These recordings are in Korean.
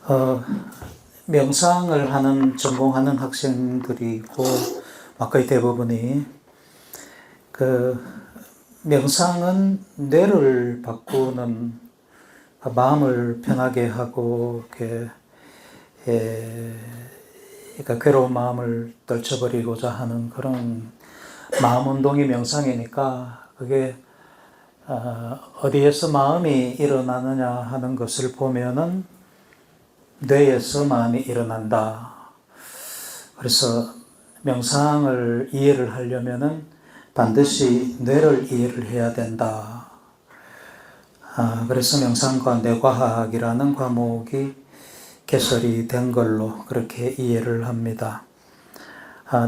어, 명상을 전공하는 학생들이 있고, 거의 대부분이, 그, 명상은 뇌를 바꾸는, 마음을 편하게 하고, 그러니까 괴로운 마음을 떨쳐버리고자 하는 그런 마음 운동이 명상이니까, 그게, 어디에서 마음이 일어나느냐 하는 것을 보면은, 뇌에서 마음이 일어난다. 그래서 명상을 이해를 하려면은 반드시 뇌를 이해를 해야 된다. 그래서 명상과 뇌과학이라는 과목이 개설이 된 걸로 그렇게 이해를 합니다.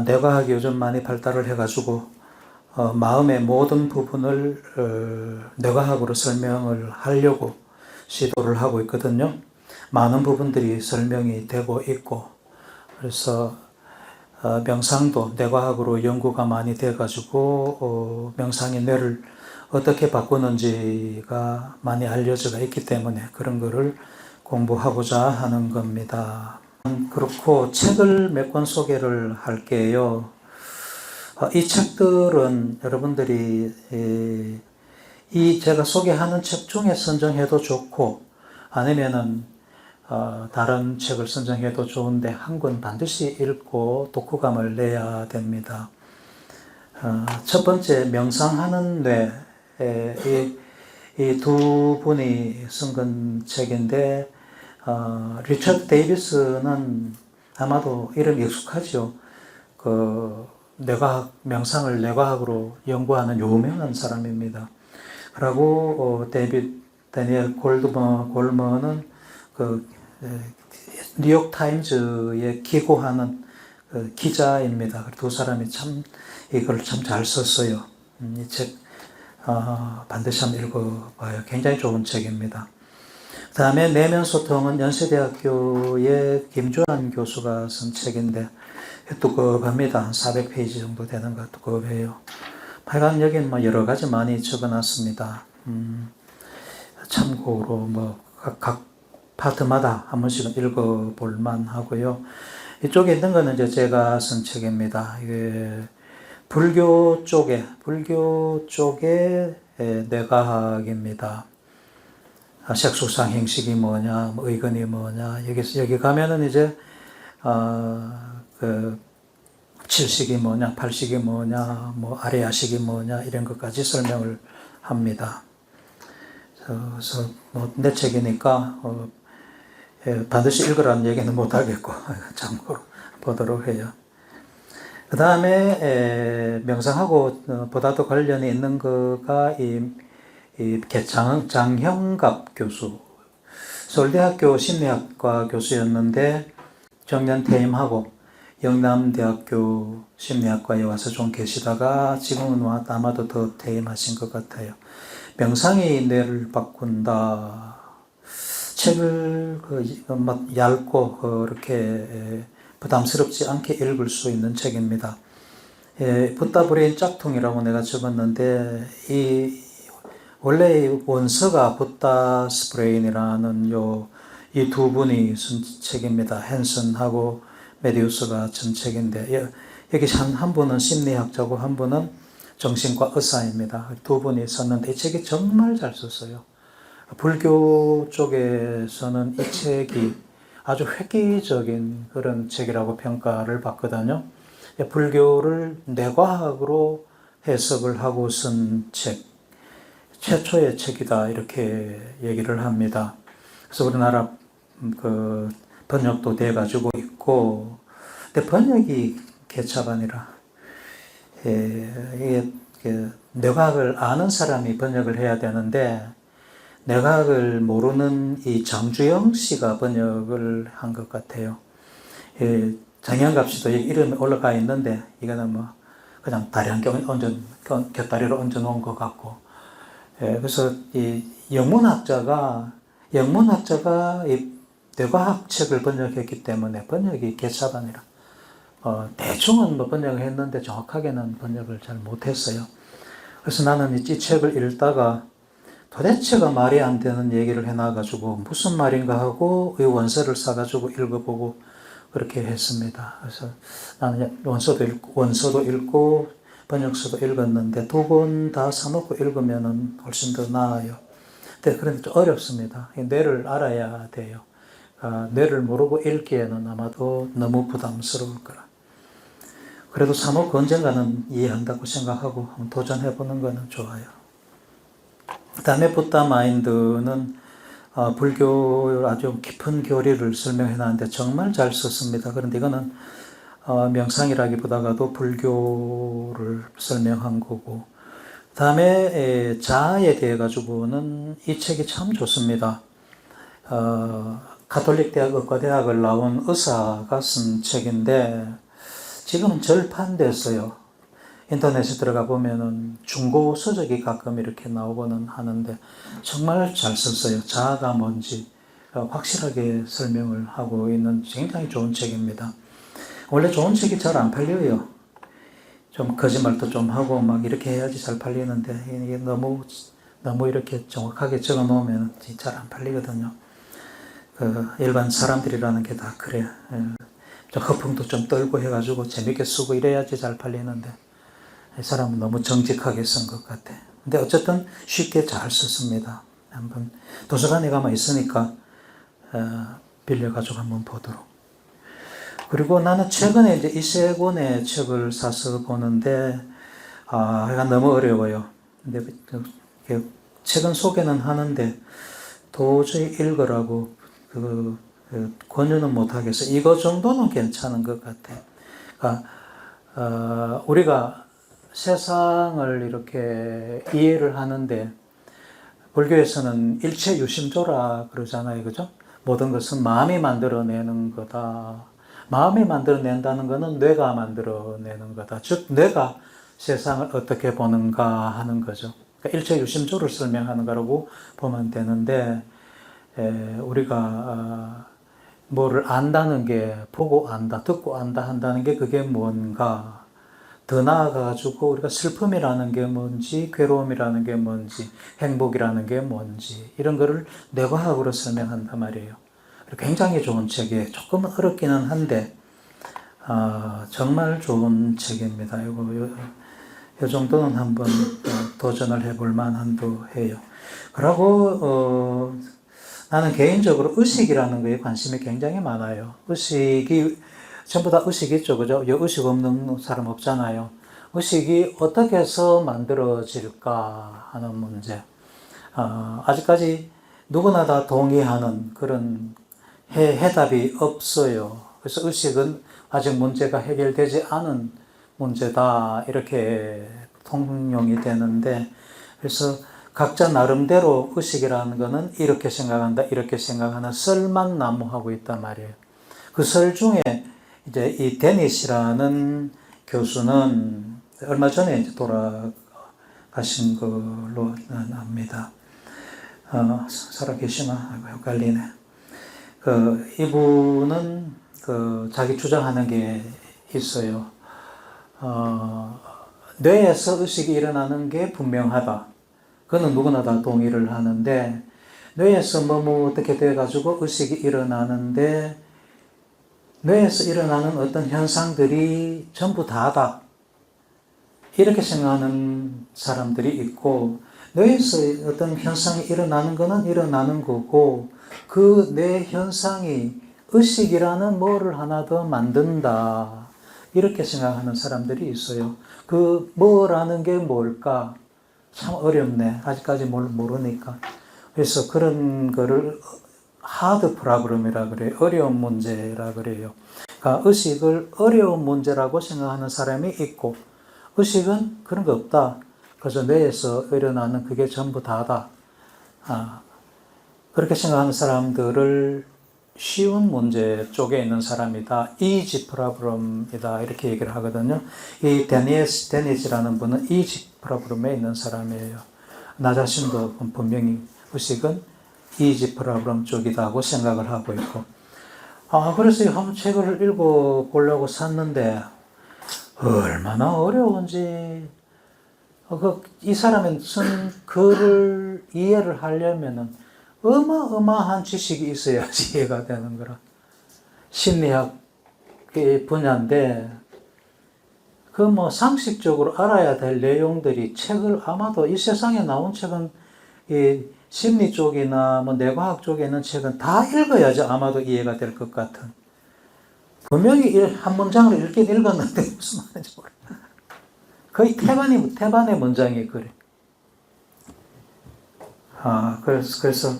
뇌과학이 요즘 많이 발달을 해가지고 마음의 모든 부분을 뇌과학으로 설명을 하려고 시도를 하고 있거든요. 많은 부분들이 설명이 되고 있고, 그래서 명상도 뇌과학으로 연구가 많이 돼가지고 명상이 뇌를 어떻게 바꾸는지가 많이 알려져 있기 때문에 그런 거를 공부하고자 하는 겁니다. 그렇고 책을 몇 권 소개를 할게요. 이 책들은 여러분들이 제가 소개하는 책 중에 선정해도 좋고, 아니면은 다른 책을 선정해도 좋은데 한 권 반드시 읽고 독후감을 내야 됩니다. 첫 번째, 명상하는 뇌. 이 두 분이 쓴 책인데, 리처드 데이비스는 아마도 이름 익숙하죠. 명상을 뇌과학으로 연구하는 유명한 사람입니다. 그리고 다니엘 골먼은 뉴욕 타임즈에 기고하는 기자입니다. 두 사람이 이걸 참 잘 썼어요. 이 책 반드시 한번 읽어봐요. 굉장히 좋은 책입니다. 그 다음에 내면소통은 연세대학교의 김주환 교수가 쓴 책인데 두껍습니다. 한 400페이지 정도 되는 것 두껍해요. 하여간 여기는 여러 가지 많이 적어놨습니다. 참고로 각 파트마다 한 번씩은 읽어볼 만하고요. 이쪽에 있는 거는 이제 제가 쓴 책입니다. 이게 불교 쪽의 뇌과학입니다. 색수상 행식이 뭐냐, 의근이 뭐냐, 여기 가면은 이제, 칠식이 뭐냐, 팔식이 뭐냐, 아레야식이 뭐냐, 이런 것까지 설명을 합니다. 그래서 내 책이니까, 반드시 읽으라는 얘기는 못 하겠고, 참고로 보도록 해요. 그 다음에, 명상하고 보다도 관련이 있는 거가 장형갑 교수. 서울대학교 심리학과 교수였는데, 정년 퇴임하고, 영남대학교 심리학과에 와서 좀 계시다가 지금은 아마도 더 퇴임하신 것 같아요. 명상이 뇌를 바꾼다. 책을 얇고 그렇게 부담스럽지 않게 읽을 수 있는 책입니다. 붓다 브레인 짝퉁이라고 내가 적었는데 원래 원서가 붓다스 브레인이라는 이 두 분이 쓴 책입니다. 헨슨하고 메디우스가 쓴 책인데 여기 한 분은 심리학자고 한 분은 정신과 의사입니다. 두 분이 썼는데 이 책이 정말 잘 썼어요. 불교 쪽에서는 이 책이 아주 획기적인 그런 책이라고 평가를 받거든요. 불교를 뇌과학으로 해석을 하고 쓴 책, 최초의 책이다 이렇게 얘기를 합니다. 그래서 우리나라 번역도 돼가지고 있고, 근데 번역이 개차반이라 이게 뇌과학을 아는 사람이 번역을 해야 되는데 뇌과학을 모르는 이 장주영 씨가 번역을 한 것 같아요. 장영갑 씨도 이름이 올라가 있는데 이거는 그냥 다리 한 겹 곁다리로 얹어 놓은 것 같고, 그래서 이 영문학자가 이 뇌과학 책을 번역했기 때문에 번역이 개차반이라 대충은 번역을 했는데 정확하게는 번역을 잘 못했어요. 그래서 나는 이 책을 읽다가 도대체가 말이 안 되는 얘기를 해놔가지고 무슨 말인가 하고 이 원서를 사가지고 읽어보고 그렇게 했습니다. 그래서 나는 원서도 읽고 번역서도 읽었는데 두 권 다 사놓고 읽으면 훨씬 더 나아요. 근데 그런데 좀 어렵습니다. 뇌를 알아야 돼요. 뇌를 모르고 읽기에는 아마도 너무 부담스러울 거라. 그래도 사놓고 언젠가는 이해한다고 생각하고 한번 도전해보는 거는 좋아요. 그 다음에 붓다 마인드는 불교 아주 깊은 교리를 설명해 놨는데 정말 잘 썼습니다. 그런데 이거는 명상이라기보다가도 불교를 설명한 거고, 그 다음에 자아에 대해 가지고는 이 책이 참 좋습니다. 가톨릭 대학 의과대학을 나온 의사가 쓴 책인데 지금은 절판됐어요. 인터넷에 들어가 보면은 중고 서적이 가끔 이렇게 나오고는 하는데 정말 잘 썼어요. 자아가 뭔지 확실하게 설명을 하고 있는 굉장히 좋은 책입니다. 원래 좋은 책이 잘 안 팔려요. 좀 거짓말도 좀 하고 막 이렇게 해야지 잘 팔리는데 이게 너무 이렇게 정확하게 적어 놓으면 잘 안 팔리거든요. 일반 사람들이라는 게 다 그래. 좀 허풍도 좀 떨고 해가지고 재밌게 쓰고 이래야지 잘 팔리는데 이 사람은 너무 정직하게 쓴 것 같아. 근데 어쨌든 쉽게 잘 썼습니다. 한번 도서관에 가면 있으니까 빌려가지고 한번 보도록. 그리고 나는 최근에 이제 이 세 권의 책을 사서 보는데 약간 너무 어려워요. 근데 책은 소개는 하는데 도저히 읽으라고 권유는 못하겠어. 이거 정도는 괜찮은 것 같아. 우리가 세상을 이렇게 이해를 하는데 불교에서는 일체유심조라 그러잖아요. 그죠? 모든 것은 마음이 만들어내는 거다. 마음이 만들어낸다는 것은 뇌가 만들어내는 거다. 즉 뇌가 세상을 어떻게 보는가 하는 거죠. 그러니까 일체유심조를 설명하는 거라고 보면 되는데 우리가 뭐를 안다는 게 보고 안다, 듣고 안다 한다는 게 그게 뭔가, 더 나아가지고 우리가 슬픔이라는 게 뭔지, 괴로움이라는 게 뭔지, 행복이라는 게 뭔지 이런 거를 뇌과학으로 설명한단 말이에요. 굉장히 좋은 책이에요. 조금 어렵기는 한데 정말 좋은 책입니다. 이 정도는 한번 도전을 해볼 만한도 해요. 그리고 나는 개인적으로 의식이라는 거에 관심이 굉장히 많아요. 의식이 전부 다 의식 있죠, 그죠? 의식 없는 사람 없잖아요. 의식이 어떻게 해서 만들어질까 하는 문제. 아직까지 누구나 다 동의하는 그런 해답이 없어요. 그래서 의식은 아직 문제가 해결되지 않은 문제다 이렇게 통용이 되는데, 그래서 각자 나름대로 의식이라는 것은 이렇게 생각한다, 이렇게 생각하는 썰만 난무하고 있단 말이에요. 그 썰 중에 이제 이 데니스라는 교수는 얼마 전에 이제 돌아가신 걸로 압니다. 살아계시나? 헷갈리네. 이분은 자기 주장하는 게 있어요. 뇌에서 의식이 일어나는 게 분명하다. 그거는 누구나 다 동의를 하는데, 뇌에서 뭐 어떻게 돼가지고 의식이 일어나는데, 뇌에서 일어나는 어떤 현상들이 전부 다다. 이렇게 생각하는 사람들이 있고, 뇌에서 어떤 현상이 일어나는 거는 일어나는 거고, 그 뇌 현상이 의식이라는 뭐를 하나 더 만든다. 이렇게 생각하는 사람들이 있어요. 그 뭐라는 게 뭘까? 참 어렵네. 아직까지 모르니까. 그래서 그런 거를 하드 프로그램이라 그래요. 어려운 문제라 그래요. 그러니까 의식을 어려운 문제라고 생각하는 사람이 있고, 의식은 그런 거 없다. 그래서 뇌에서 일어나는 그게 전부 다다. 그렇게 생각하는 사람들을 쉬운 문제 쪽에 있는 사람이다. 이지 프로그램이다. 이렇게 얘기를 하거든요. 이 데니스라는 분은 이지 프로그램에 있는 사람이에요. 나 자신도 분명히 의식은 이지 프로그램 쪽이다고 생각을 하고 있고. 그래서 한번 책을 읽어보려고 샀는데, 얼마나 어려운지, 이 사람이 쓴 글을 이해를 하려면은 어마어마한 지식이 있어야지 이해가 되는 거라. 심리학의 분야인데, 그 뭐 상식적으로 알아야 될 내용들이 책을 아마도 이 세상에 나온 책은 이 심리 쪽이나 뭐 뇌과학 쪽에 있는 책은 다 읽어야지 아마도 이해가 될 것 같은. 분명히 한 문장을 읽긴 읽었는데 무슨 말인지 모르겠어요. 거의 태반의 문장이 그래. 그래서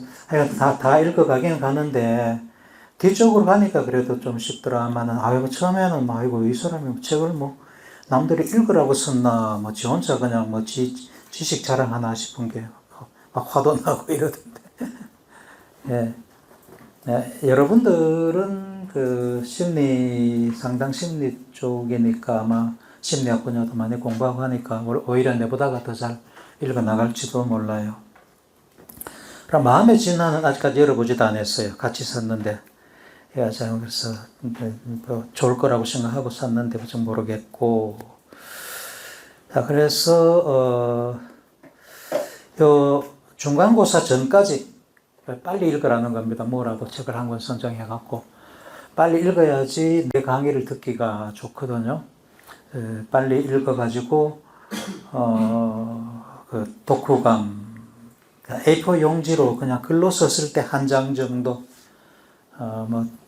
다 읽어가긴 가는데, 뒤쪽으로 가니까 그래도 좀 쉽더라마는, 처음에는, 아이고, 이 사람이 책을 남들이 읽으라고 썼나, 지 혼자 그냥 지식 자랑하나 싶은 게, 막 화도 나고 이러던데. 예. 네, 여러분들은 상당 심리 쪽이니까 아마 심리학 분야도 많이 공부하고 하니까 오히려 내보다가 더 잘 읽어 나갈지도 몰라요. 그럼 마음의 진화는 아직까지 열어보지도 않았어요. 같이 샀는데. 그래서 좋을 거라고 생각하고 샀는데 좀 모르겠고. 자, 그래서 요 중간고사 전까지 빨리 읽으라는 겁니다. 뭐라도 책을 한 권 선정해갖고 빨리 읽어야지 내 강의를 듣기가 좋거든요. 빨리 읽어가지고 그 독후감 A4 용지로 그냥 글로 썼을 때 한 장 정도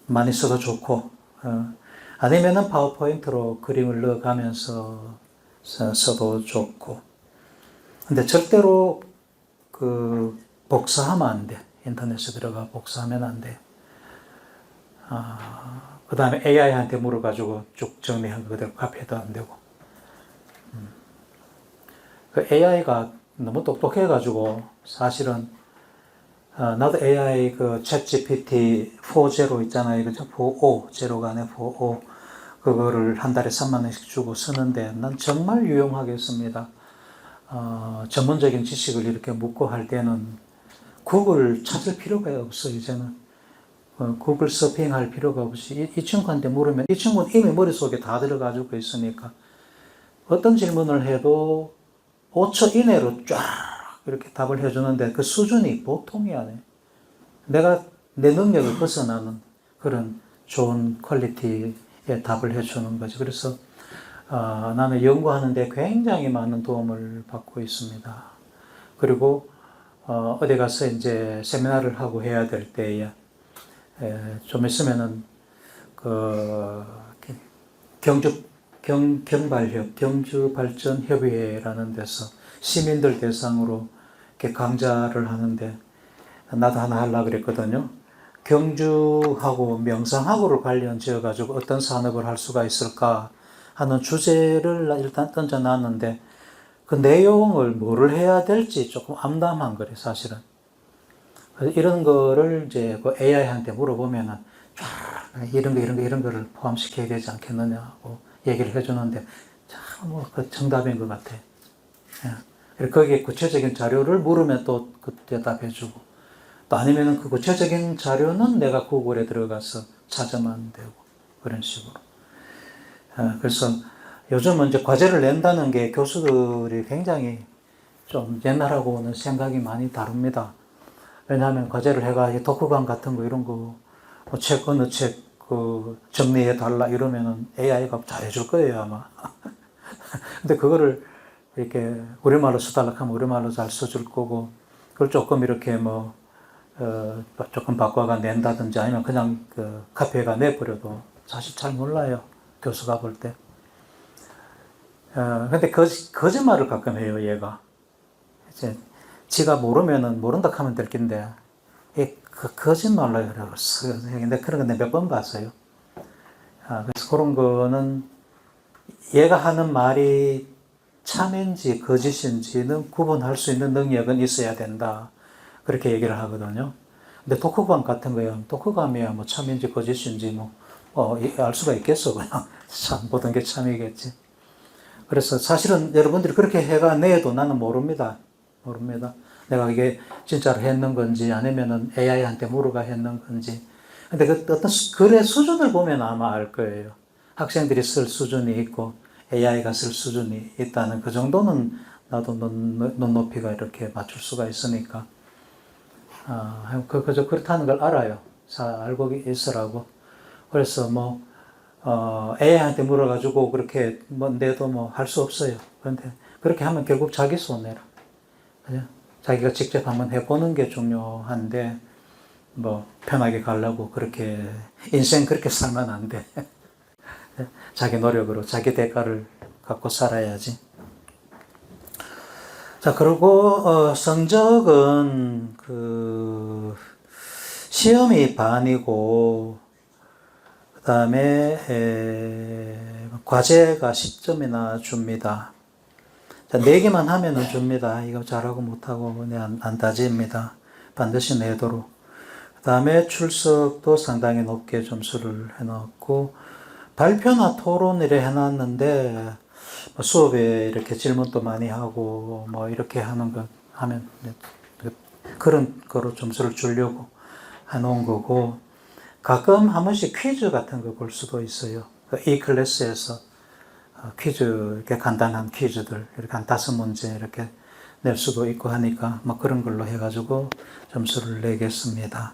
많이 써도 좋고, 아니면은 파워포인트로 그림을 넣어가면서 써도 좋고. 근데 절대로 복사하면 안 돼. 인터넷에 들어가 복사하면 안 돼. 그 다음에 AI한테 물어가지고 쭉 정리한 거 그대로 카피해도 안 되고. 그 AI가 너무 똑똑해가지고, 사실은, 나도 AI 챗 GPT 4.0 있잖아요. 그죠? 4.5, 제로가 아니라 4.5. 그거를 한 달에 3만 원씩 주고 쓰는데, 난 정말 유용하게 씁니다. 전문적인 지식을 이렇게 묻고 할 때는 구글 찾을 필요가 없어, 이제는. 구글 서핑할 필요가 없이, 이 친구한테 물으면, 이 친구는 이미 머릿속에 다 들어가지고 있으니까, 어떤 질문을 해도 5초 이내로 쫙 이렇게 답을 해주는데 그 수준이 보통이 아니에요. 내가 내 능력을 벗어나는 그런 좋은 퀄리티의 답을 해주는 거죠. 그래서 나는 연구하는데 굉장히 많은 도움을 받고 있습니다. 그리고 어디 가서 이제 세미나를 하고 해야 될 때에 좀 있으면은 경주발전협의회라는 데서 시민들 대상으로 이렇게 강좌를 하는데, 나도 하나 하려고 그랬거든요. 경주하고 명상하고를 관련 지어가지고 어떤 산업을 할 수가 있을까 하는 주제를 일단 던져놨는데, 그 내용을 뭐를 해야 될지 조금 암담한 거래, 사실은. 그래서 이런 거를 이제 그 AI한테 물어보면은, 이런 거를 포함시켜야 되지 않겠느냐고 얘기를 해주는데, 참, 그 정답인 것 같아. 예. 거기에 구체적인 자료를 물으면 또 그 대답해주고, 또 아니면은 그 구체적인 자료는 내가 구글에 들어가서 찾으면 되고, 그런 식으로. 그래서 요즘은 이제 과제를 낸다는 게 교수들이 굉장히 좀 옛날하고는 생각이 많이 다릅니다. 왜냐하면 과제를 해가 독후감 같은 거 이런 거, 어느 책 정리해 달라 이러면은 AI가 잘해줄 거예요, 아마. 근데 그거를 이렇게 우리말로 써달라 하면 우리말로 잘 써줄 거고, 그걸 조금 이렇게 조금 바꿔가 낸다든지 아니면 그냥 카피해가 내버려도 사실 잘 몰라요, 교수가 볼 때. 근데 거짓말을 가끔 해요, 얘가. 이제 지가 모르면은 모른다 하면 될 낀데, 거짓말로 하라고 써요. 근데 그런 거 내가 몇 번 봤어요. 그래서 그런 거는 얘가 하는 말이 참인지 거짓인지는 구분할 수 있는 능력은 있어야 된다. 그렇게 얘기를 하거든요. 근데 독후감 같은 거야. 독후감이야 참인지 거짓인지 알 수가 있겠어. 그냥 모든 게 참이겠지. 그래서 사실은 여러분들이 그렇게 해가 내도 나는 모릅니다. 내가 이게 진짜로 했는 건지 아니면은 AI한테 물어가 했는 건지. 근데 그 어떤 글의 수준을 보면 아마 알 거예요. 학생들이 쓸 수준이 있고 AI가 쓸 수준이 있다는 그 정도는 나도 눈높이가 이렇게 맞출 수가 있으니까. 그저 그렇다는 걸 알아요. 알고 있으라고. 그래서 애한테 물어가지고 그렇게 내도 할 수 없어요. 그런데 그렇게 하면 결국 자기 손해라. 그죠? 자기가 직접 한번 해보는 게 중요한데, 편하게 가려고 그렇게, 인생 그렇게 살면 안 돼. 자기 노력으로 자기 대가를 갖고 살아야지. 자, 그리고, 성적은, 시험이 반이고, 그 다음에, 과제가 10점이나 줍니다. 자, 내기만 하면은 줍니다. 이거 잘하고 못하고 그냥 안 따집니다. 반드시 내도록. 그 다음에 출석도 상당히 높게 점수를 해놨고, 발표나 토론을 해놨는데, 수업에 이렇게 질문도 많이 하고, 이렇게 하면, 그런 거로 점수를 주려고 해놓은 거고, 가끔 한 번씩 퀴즈 같은 거 볼 수도 있어요. 이 클래스에서 퀴즈, 이렇게 간단한 퀴즈들, 이렇게 한 5문제 이렇게 낼 수도 있고 하니까, 그런 걸로 해가지고 점수를 내겠습니다.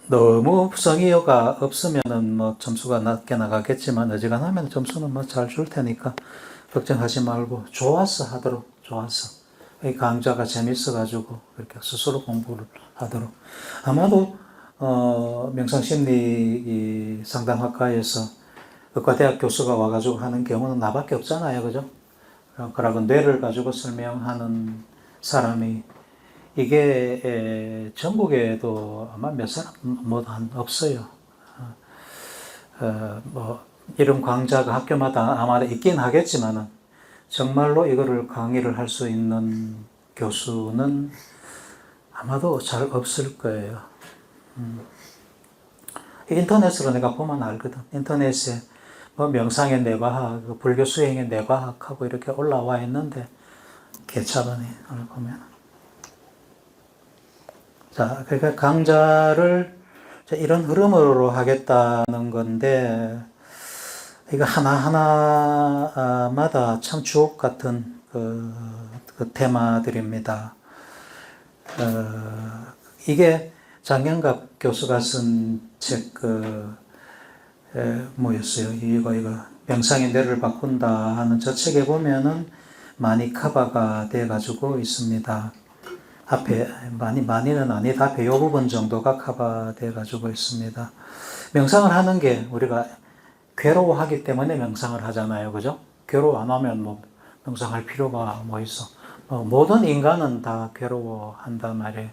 너무 성의가 없으면은 점수가 낮게 나가겠지만, 어지간하면 점수는 잘 줄 테니까, 걱정하지 말고, 좋아서 하도록, 좋아서. 이 강좌가 재밌어가지고, 이렇게 스스로 공부를 하도록. 아마도, 명상심리 상담학과에서 의과대학 교수가 와가지고 하는 경우는 나밖에 없잖아요. 그죠? 그러고 뇌를 가지고 설명하는 사람이 이게 전국에도 아마 몇 사람 없어요. 이런 강좌가 학교마다 아마 있긴 하겠지만은 정말로 이거를 강의를 할 수 있는 교수는 아마도 잘 없을 거예요. 인터넷으로 내가 보면 알거든. 인터넷에 명상의 뇌과학, 불교 수행의 뇌과학하고 이렇게 올라와 있는데 개차반에 오늘 보면. 자, 그러니까 강좌를 이런 흐름으로 하겠다는 건데, 이거 하나하나마다 참 주옥 같은 그 테마들입니다. 이게 장영갑 교수가 쓴 책, 뭐였어요? 이거, 명상의 뇌를 바꾼다 하는 저 책에 보면은 많이 커버가 돼가지고 있습니다. 앞에, 많이는 아니다. 앞에 요 부분 정도가 커버돼 가지고 있습니다. 명상을 하는 게 우리가 괴로워하기 때문에 명상을 하잖아요. 그죠? 괴로워 안 하면 명상할 필요가 있어. 모든 인간은 다 괴로워한단 말이에요.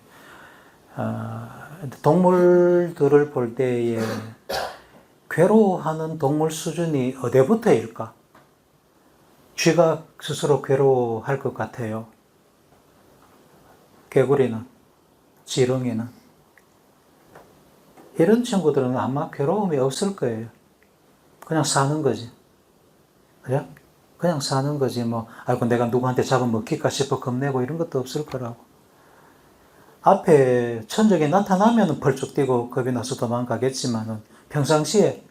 동물들을 볼 때에 괴로워하는 동물 수준이 어디부터일까? 쥐가 스스로 괴로워할 것 같아요. 개구리는, 지렁이는. 이런 친구들은 아마 괴로움이 없을 거예요. 그냥 사는 거지. 그래? 그냥 사는 거지. 아이고, 내가 누구한테 잡아먹힐까 싶어 겁내고 이런 것도 없을 거라고. 앞에 천적이 나타나면 펄쩍 뛰고 겁이 나서 도망가겠지만은 평상시에,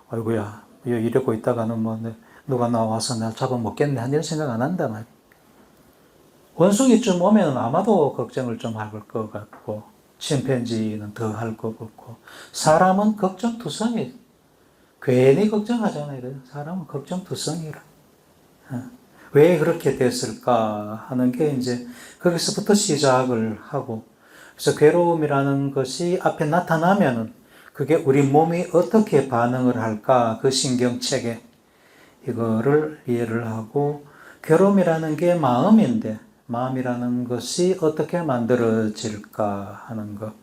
아이고야, 이러고 있다가는 누가 나와서 날 잡아먹겠네 하는 이런 생각 안 한단 말이야. 원숭이쯤 오면 아마도 걱정을 좀 할 것 같고, 침팬지는 더 할 것 같고, 사람은 걱정투성이, 괜히 걱정하잖아요. 사람은 걱정투성이라. 왜 그렇게 됐을까 하는 게 이제 거기서부터 시작을 하고, 그래서 괴로움이라는 것이 앞에 나타나면은 그게 우리 몸이 어떻게 반응을 할까, 그 신경체계, 이거를 이해를 하고, 괴로움이라는 게 마음인데, 마음이라는 것이 어떻게 만들어질까 하는 것.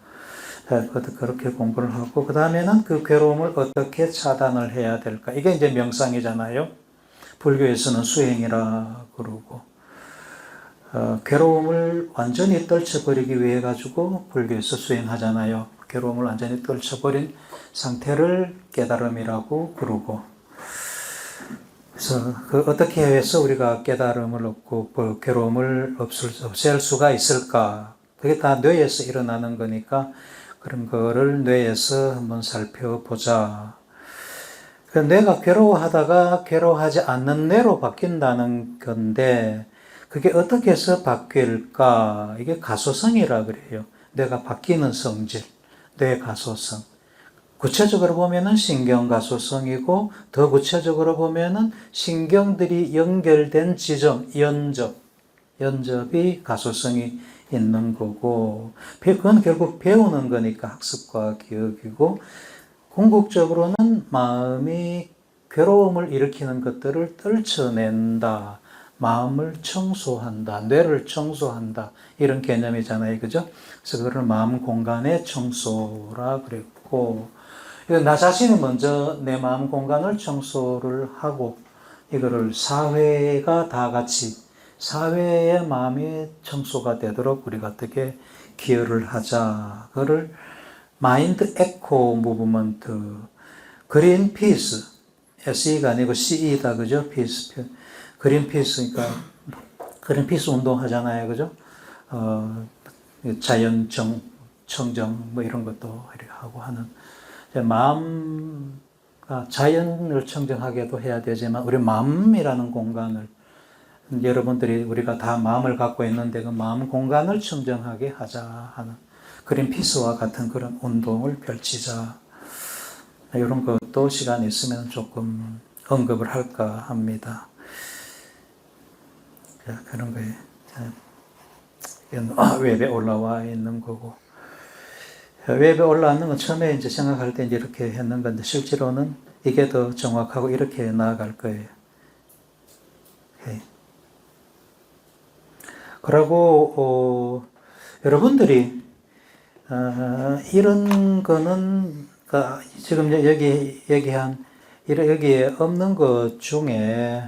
그렇게 공부를 하고, 그 다음에는 그 괴로움을 어떻게 차단을 해야 될까. 이게 이제 명상이잖아요. 불교에서는 수행이라 그러고, 괴로움을 완전히 떨쳐버리기 위해 가지고 불교에서 수행하잖아요. 괴로움을 완전히 떨쳐버린 상태를 깨달음이라고 그러고, 그래서 어떻게 해서 우리가 깨달음을 얻고 괴로움을 없앨 수가 있을까? 그게 다 뇌에서 일어나는 거니까 그런 거를 뇌에서 한번 살펴보자. 내가 괴로워하다가 괴로워하지 않는 뇌로 바뀐다는 건데, 그게 어떻게 해서 바뀔까? 이게 가소성이라 그래요. 뇌가 바뀌는 성질, 뇌 가소성. 구체적으로 보면은 신경 가소성이고, 더 구체적으로 보면은 신경들이 연결된 지점, 연접이 가소성이 있는 거고, 그건 결국 배우는 거니까 학습과 기억이고, 궁극적으로는 마음이 괴로움을 일으키는 것들을 떨쳐낸다. 마음을 청소한다. 뇌를 청소한다. 이런 개념이잖아요. 그죠? 그래서 그걸 마음 공간의 청소라 그랬고, 나 자신이 먼저 내 마음 공간을 청소를 하고, 이거를 사회가 다 같이, 사회의 마음이 청소가 되도록 우리가 어떻게 기여를 하자. 그거를 마인드 에코 무브먼트, 그린피스, SE가 아니고 CE다, 그죠? 피스, 그린피스니까, 그린피스 운동 하잖아요, 그죠? 자연 청정, 뭐 이런 것도 이렇게 하고 하는, 마음과 자연을 청정하게도 해야 되지만, 우리 마음이라는 공간을, 여러분들이 우리가 다 마음을 갖고 있는데 그 마음 공간을 청정하게 하자 하는 그린피스와 같은 그런 운동을 펼치자. 이런 것도 시간이 있으면 조금 언급을 할까 합니다. 그런 거에 웹에 올라와 있는 거고, 웹에 올라왔는 건 처음에 이제 생각할 때 이제 이렇게 했는 건데, 실제로는 이게 더 정확하고 이렇게 나아갈 거예요. 그리고 여러분들이 이런 거는 지금 여기 얘기한 여기에 없는 것 중에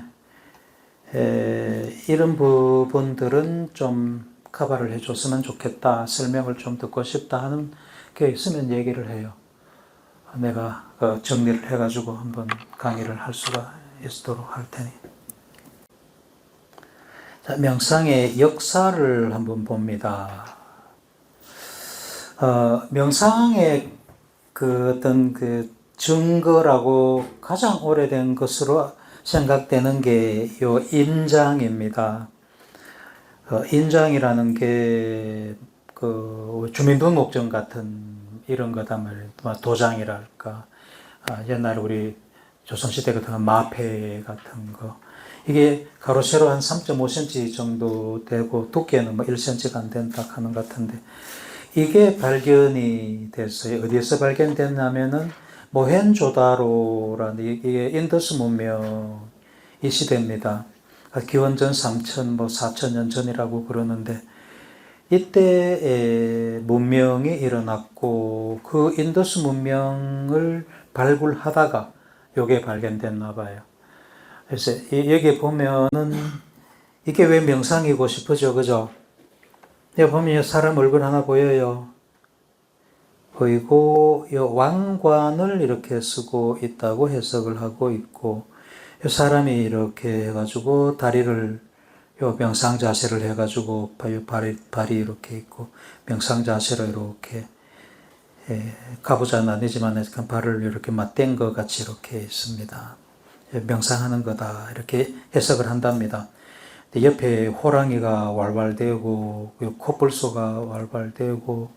이런 부분들은 좀 커버를 해줬으면 좋겠다, 설명을 좀 듣고 싶다 하는 게 있으면 얘기를 해요. 내가 정리를 해가지고 한번 강의를 할 수가 있도록 할 테니. 자, 명상의 역사를 한번 봅니다. 명상의 어떤 증거라고 가장 오래된 것으로 생각되는 게 요 인장입니다. 인장이라는 게 주민등록증 같은 이런 거다 말이에요. 도장이랄까. 옛날에 우리 조선시대 같은 마패 같은 거. 이게 가로 세로 한 3.5cm 정도 되고 두께는 뭐 1cm가 안 된다 하는 것 같은데, 이게 발견이 됐어요. 어디에서 발견됐냐면은 모헨조다로라는, 이게 인더스 문명 이 시대입니다. 기원전 3,000, 4,000년 전이라고 그러는데, 이때 문명이 일어났고, 그 인더스 문명을 발굴하다가 요게 발견됐나 봐요. 그래서 여기 보면은 이게 왜 명상이고 싶어져, 그죠? 여기 보면 사람 얼굴 하나 보여요. 보이고, 이 왕관을 이렇게 쓰고 있다고 해석을 하고 있고, 이 사람이 이렇게 해가지고 다리를 요 명상 자세를 해가지고 발이 이렇게 있고 명상 자세로 이렇게 가부좌는 아니지만 발을 이렇게 맞댄 것 같이 이렇게 있습니다. 명상하는 거다 이렇게 해석을 한답니다. 옆에 호랑이가 walwal대고 코뿔소가 walwal대고,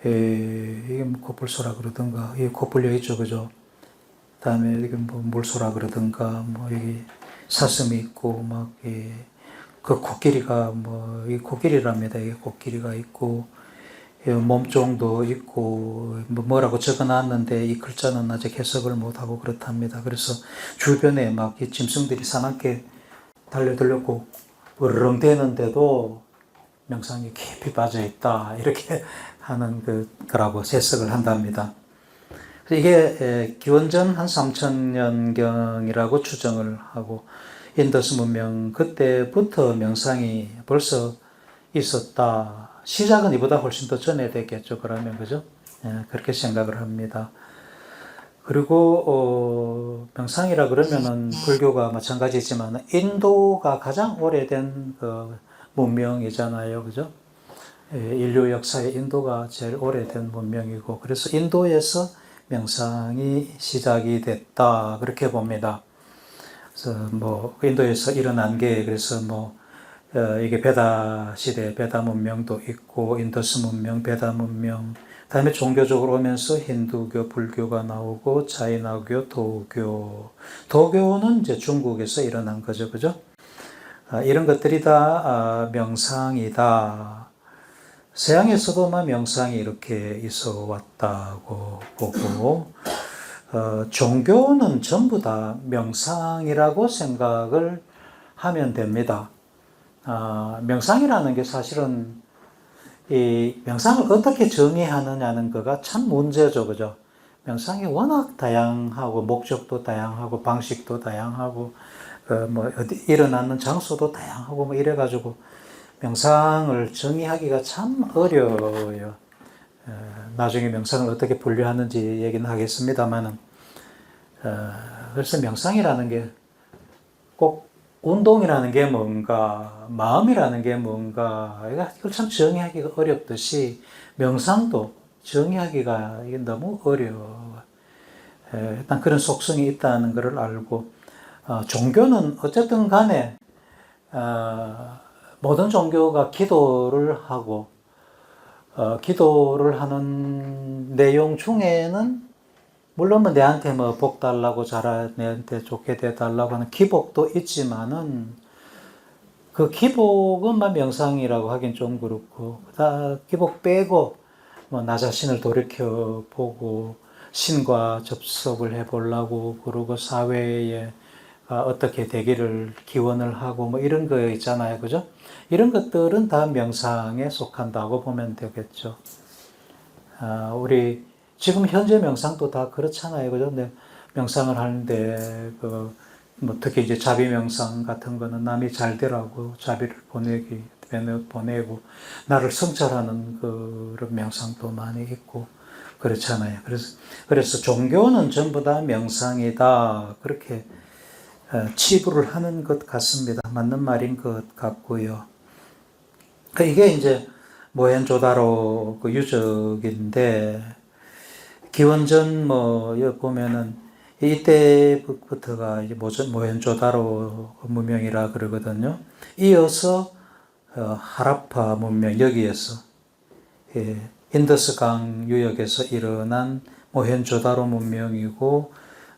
이게 뭐 코뿔소라 그러던가, 이게 코뿔려 있죠, 그죠? 다음에 이게 뭐 물소라 그러던가, 뭐 여기 사슴이 있고 막 그 코끼리가 이 코끼리랍니다. 이게 코끼리가 있고, 몸종도 있고, 뭐라고 적어놨는데 이 글자는 아직 해석을 못하고 그렇답니다. 그래서 주변에 막 이 짐승들이 사납게 달려들려고 으르렁 대는데도 명상이 깊이 빠져 있다. 이렇게 하는 거라고 해석을 한답니다. 이게 기원전 한 3,000년경이라고 추정을 하고, 인더스 문명 그때부터 명상이 벌써 있었다. 시작은 이보다 훨씬 더 전에 됐겠죠. 그러면 그죠? 그렇게 생각을 합니다. 그리고 명상이라 그러면은 불교가 마찬가지지만 인도가 가장 오래된 문명이잖아요. 그죠? 인류 역사의 인도가 제일 오래된 문명이고, 그래서 인도에서 명상이 시작이 됐다. 그렇게 봅니다. 그래서 뭐 인도에서 일어난 게 그래서 뭐 이게 베다 시대 베다 문명도 있고 인더스 문명, 베다 문명, 그다음에 종교적으로 오면서 힌두교, 불교가 나오고 차이나교, 도교는 이제 중국에서 일어난 거죠, 그죠? 이런 것들이 다 명상이다. 서양에서도 명상이 이렇게 있어 왔다고 보고, 종교는 전부 다 명상이라고 생각을 하면 됩니다. 명상이라는 게 사실은 이 명상을 어떻게 정의하느냐는 거가 참 문제죠, 그죠? 명상이 워낙 다양하고 목적도 다양하고 방식도 다양하고 뭐 어디 일어나는 장소도 다양하고 뭐 이래가지고 명상을 정의하기가 참 어려워요. 나중에 명상을 어떻게 분류하는지 얘기는 하겠습니다만은 그래서 명상이라는 게 꼭 운동이라는 게 뭔가, 마음이라는 게 뭔가, 이걸 참 정의하기가 어렵듯이 명상도 정의하기가 이게 너무 어려워. 일단 그런 속성이 있다는 것을 알고, 종교는 어쨌든 간에 모든 종교가 기도를 하고, 기도를 하는 내용 중에는 물론 뭐 내한테 뭐 복 달라고 내한테 좋게 돼달라고 하는 기복도 있지만은 그 기복은 막 명상이라고 하긴 좀 그렇고, 기복 빼고 뭐 나 자신을 돌이켜 보고 신과 접속을 해보려고 그러고 사회에 어떻게 되기를 기원을 하고 뭐 이런 거 있잖아요, 그죠? 이런 것들은 다 명상에 속한다고 보면 되겠죠. 우리 지금 현재 명상도 다 그렇잖아요, 그죠? 근데 명상을 하는데 뭐 특히 이제 자비 명상 같은 거는 남이 잘 되라고 자비를 보내고 나를 성찰하는 그런 명상도 많이 있고 그렇잖아요. 그래서 종교는 전부 다 명상이다. 그렇게 치부를 하는 것 같습니다. 맞는 말인 것 같고요. 이게 이제 모헨조다로 그 유적인데 기원전 뭐 여기 보면은 이때부터가 이제 모헨조다로 문명이라 그러거든요. 이어서 하라파 문명 여기에서 인더스강 유역에서 일어난 모헨조다로 문명이고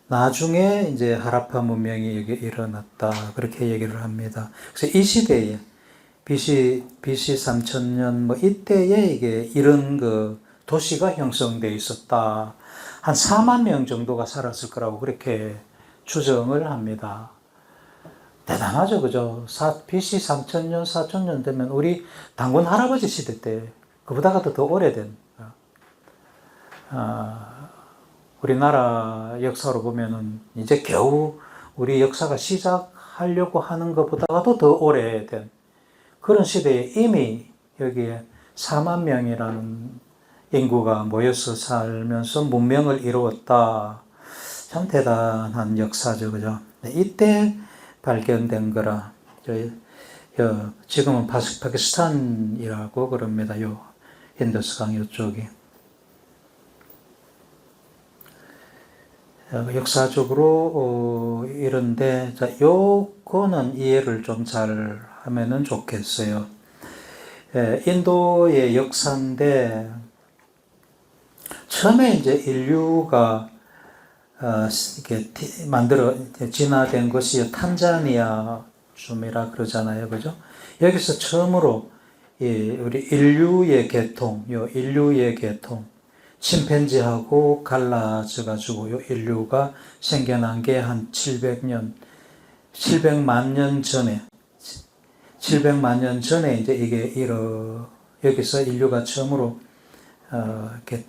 나중에 이제 하라파 문명이 여기 일어났다 그렇게 얘기를 합니다. 그래서 이 시대에 BC 3000년 뭐 이때에 이게 이런 그 도시가 형성되어 있었다. 한 4만 명 정도가 살았을 거라고 그렇게 추정을 합니다. 대단하죠, 그죠? BC 3000년, 4000년 되면 우리 단군 할아버지 시대 때 그보다가 더 오래된 우리나라 역사로 보면은 이제 겨우 우리 역사가 시작하려고 하는 것보다도 더 오래된 그런 시대에 이미 여기에 4만 명이라는 인구가 모여서 살면서 문명을 이루었다. 참 대단한 역사죠, 그죠? 이때 발견된 거라. 지금은 파키스탄이라고 그럽니다. 인더스강 이쪽이. 역사적으로 이런데 요거는 이해를 좀 잘 하면은 좋겠어요. 인도의 역사인데 처음에 이제 인류가 이렇게 진화된 것이 탄자니아 줌이라 그러잖아요, 그죠? 여기서 처음으로 우리 인류의 계통, 침팬지하고 갈라져가지고 요 인류가 생겨난 게 한 700만 년 전에, 700만 년 전에 이제 이게 여기서 인류가 처음으로 이렇게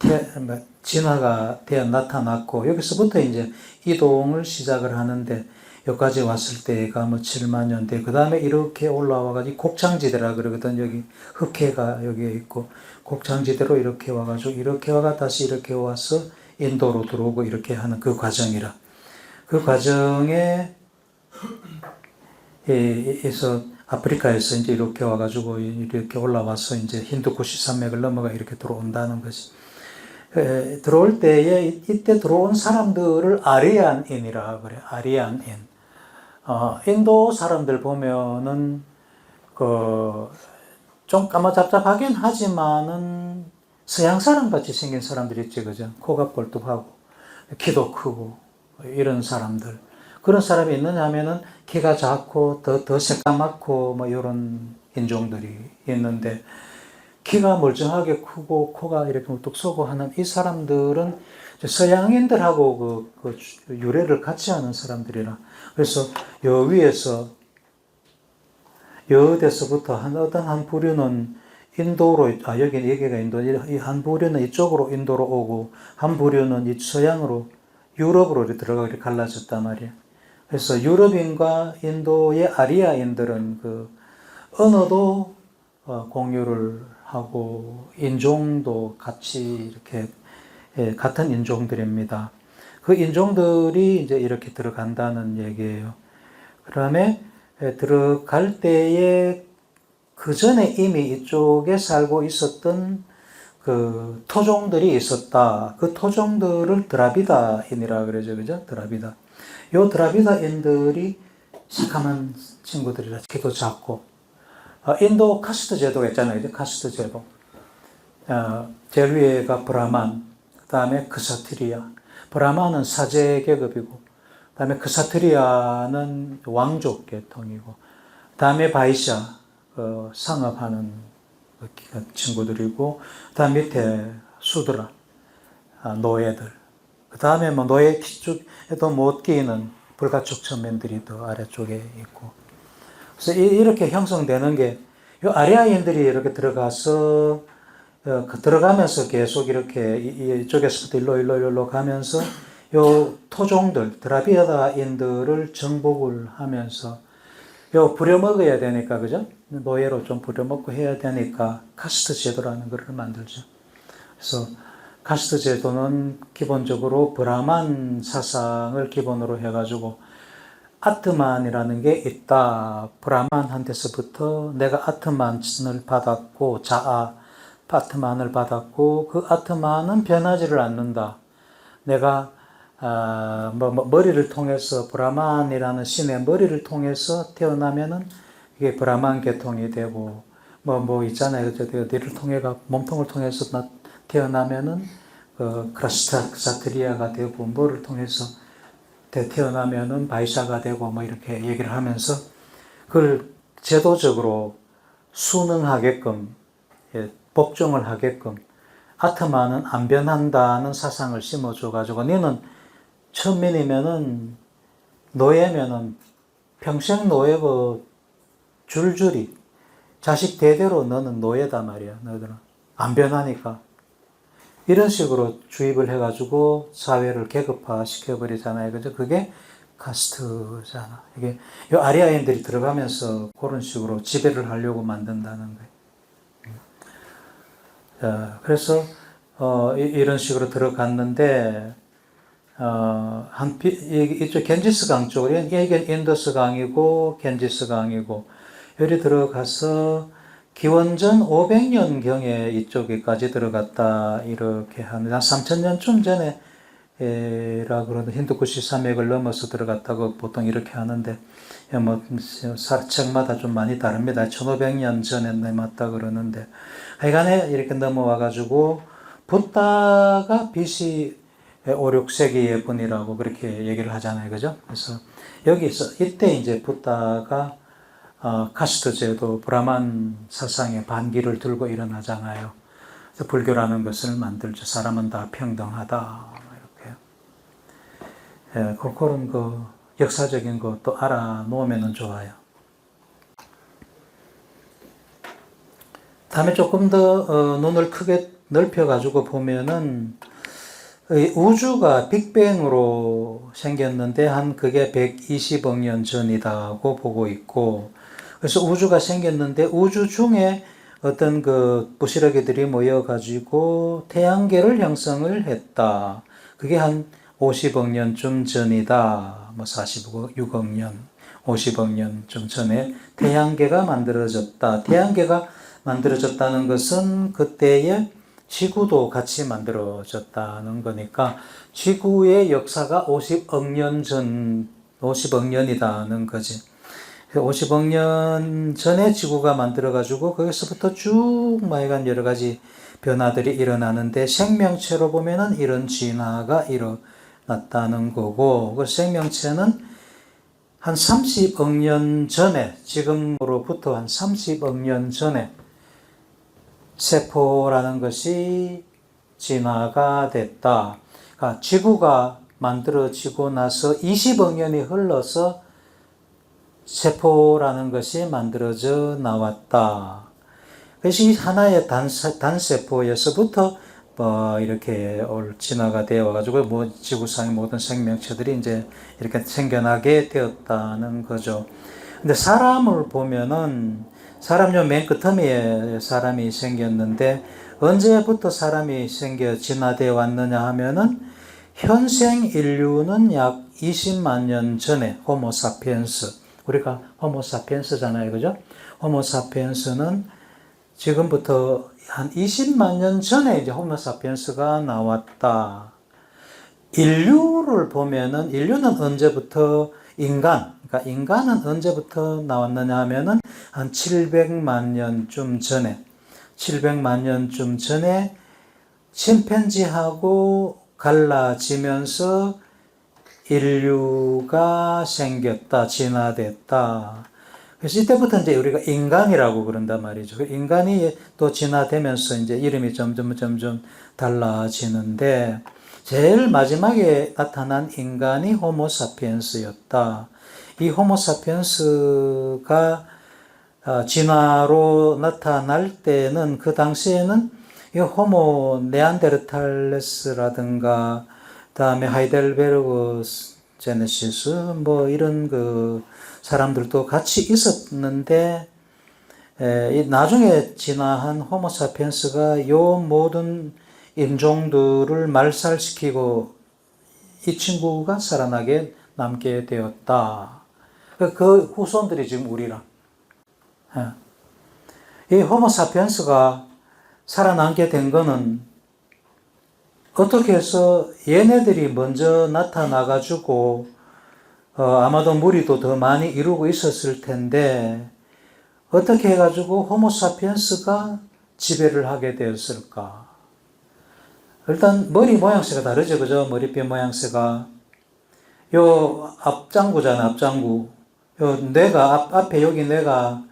진화가 되어 나타났고 여기서부터 이제 이동을 시작을 하는데 여기까지 왔을 때가 뭐 7만 년대 그 다음에 이렇게 올라와가지고 곡창지대라 그러거든. 여기 흑해가 여기에 있고 곡창지대로 이렇게 와가지고 이렇게 와가 다시 이렇게 와서 인도로 들어오고 이렇게 하는 그 과정이라 그 과정에 에서 아프리카에서 이제 이렇게 와가지고 이렇게 올라와서 이제 힌두쿠시 산맥을 넘어가 이렇게 들어온다는 거지. 들어올 때에 이때 들어온 사람들을 아리안인이라 그래. 아리안인. 인도 사람들 보면은 좀 까마잡잡하긴 하지만은 서양 사람 같이 생긴 사람들 있지, 그죠? 코가 볼뚝하고 키도 크고 이런 사람들. 그런 사람이 있느냐 하면은 키가 작고 더 새까맣고 뭐 이런 인종들이 있는데, 키가 멀쩡하게 크고 코가 이렇게 우뚝 쏘고 하는 이 사람들은 서양인들하고 그 유래를 같이 하는 사람들이라. 그래서 여 위에서 여대서부터 어떤 한 부류는 인도로, 여기가 인도, 이 한 부류는 이쪽으로 인도로 오고, 한 부류는 이 서양으로, 유럽으로 들어가고 이렇게 갈라졌단 말이에요. 그래서 유럽인과 인도의 아리아인들은 그 언어도 공유를 하고, 인종도 같이 이렇게, 같은 인종들입니다. 그 인종들이 이제 이렇게 들어간다는 얘기예요. 그 다음에 들어갈 때에 그 전에 이미 이쪽에 살고 있었던 그 토종들이 있었다. 그 토종들을 드라비다인이라 그러죠. 그죠? 드라비다. 요 드라비다인들이 시커먼 친구들이라 키도 작고, 인도 카스트 제도가 있잖아요. 카스트 제도. 제일 위에가 브라만, 그 다음에 크사트리아. 브라만은 사제 계급이고, 그 다음에 크사트리아는 왕족 계통이고, 그 다음에 바이샤, 상업하는 친구들이고, 그 다음 밑에 수드라, 노예들. 그 다음에 뭐 노예 쪽에도 못 끼는 불가촉 천민들이 더 아래쪽에 있고. 그래서 이렇게 형성되는 게, 이 아리아인들이 이렇게 들어가서, 들어가면서 계속 이렇게 이쪽에서부터 일로 가면서 요 토종들, 드라비아다인들을 정복을 하면서 부려먹어야 되니까, 그죠? 노예로 좀 부려먹고 해야 되니까 카스트 제도라는 걸 만들죠. 그래서 카스트 제도는 기본적으로 브라만 사상을 기본으로 해가지고 아트만이라는 게 있다. 브라만한테서부터 내가 아트만을 받았고, 아트만을 받았고, 그 아트만은 변하지를 않는다. 내가 머리를 통해서, 브라만이라는 신의 머리를 통해서 태어나면은 이게 브라만 계통이 되고, 있잖아요. 뇌를 통해가, 몸통을 통해서 태어나면은 크라스타트리아가 되고, 뭐를 통해서 태어나면은 바이샤가 되고, 뭐 이렇게 얘기를 하면서 그걸 제도적으로 순응하게끔, 복종을 하게끔, 아트만은 안 변한다는 사상을 심어줘가지고, 너는 천민이면은, 노예면은 평생 노예고, 줄줄이 자식 대대로 너는 노예다 말이야. 너희들은 안 변하니까. 이런 식으로 주입을 해가지고 사회를 계급화 시켜버리잖아요. 그죠? 그게 카스트잖아. 이게 이 아리아인들이 들어가면서 그런 식으로 지배를 하려고 만든다는 거예요. 그래서 이런 식으로 들어갔는데, 이쪽 겐지스 강 쪽으로, 이게 인더스 강이고 겐지스 강이고, 여기 들어가서 기원전 500년경에 이쪽에까지 들어갔다 이렇게 하는, 한 3000년쯤 전에 라 그러는 힌두쿠시 산맥을 넘어서 들어갔다고 보통 이렇게 하는데, 책마다 좀 많이 다릅니다. 1500년 전에 넘었다 그러는데, 하여간에 이렇게 넘어와가지고 붓다가 BC 5, 6세기의 분이라고 그렇게 얘기를 하잖아요. 그죠? 그래서 여기서 이때 이제 붓다가 카스트 제도, 브라만 사상의 반기를 들고 일어나잖아요. 그래서 불교라는 것을 만들죠. 사람은 다 평등하다. 이렇게. 그런 역사적인 것도 알아놓으면 좋아요. 다음에 조금 더 눈을 크게 넓혀가지고 보면은, 우주가 빅뱅으로 생겼는데 그게 120억 년 전이다고 보고 있고, 그래서 우주가 생겼는데 우주 중에 어떤 부시러기들이 모여가지고 태양계를 형성을 했다. 그게 한 50억 년쯤 전이다. 46억 년, 50억 년쯤 전에 태양계가 만들어졌다. 태양계가 만들어졌다는 것은 그때의 지구도 같이 만들어졌다는 거니까 지구의 역사가 50억 년 전, 50억 년이라는 거지. 50억 년 전에 지구가 만들어가지고 거기서부터 쭉 마이간 여러 가지 변화들이 일어나는데 생명체로 보면은 이런 진화가 일어났다는 거고 그 생명체는 한 30억 년 전에 지금으로부터 한 30억 년 전에 세포라는 것이 진화가 됐다. 그러니까 지구가 만들어지고 나서 20억 년이 흘러서 세포라는 것이 만들어져 나왔다. 그것이 하나의 단세포에서부터 이렇게 진화가 되어 와가지고 지구상의 모든 생명체들이 이제 이렇게 생겨나게 되었다는 거죠. 근데 사람을 보면은 사람 요 맨 끝머리에 사람이 생겼는데 언제부터 사람이 진화되어 왔느냐 하면은 현생 인류는 약 20만 년 전에 호모사피엔스, 우리가 호모사피엔스잖아요, 그죠? 호모사피엔스는 지금부터 한 20만 년 전에 이제 호모사피엔스가 나왔다. 인류를 보면은 인류는 언제부터 그러니까 인간은 언제부터 나왔느냐 하면은 한 700만 년쯤 전에 700만 년쯤 전에 침팬지하고 갈라지면서 인류가 생겼다, 진화됐다. 그래서 이때부터 이제 우리가 인간이라고 그런단 말이죠. 인간이 또 진화되면서 이제 이름이 점점 달라지는데 제일 마지막에 나타난 인간이 호모사피엔스였다. 이 호모사피엔스가 진화로 나타날 때는 그 당시에는 이 호모 네안데르탈레스라든가 다음에 하이델베르그 제네시스 뭐 이런 그 사람들도 같이 있었는데 나중에 진화한 호모사피엔스가 요 모든 인종들을 말살시키고 이 친구가 살아나게 남게 되었다. 그 후손들이 지금 우리라. 이 호모사피엔스가 살아남게 된 거는 어떻게 해서 얘네들이 먼저 나타나가지고 아마도 무리도 더 많이 이루고 있었을 텐데 어떻게 해가지고 호모사피엔스가 지배를 하게 되었을까? 일단 머리 모양새가 다르죠, 그죠? 머리뼈 모양새가 요 앞장구잖아, 앞장구. 요 뇌가 앞에 여기 뇌가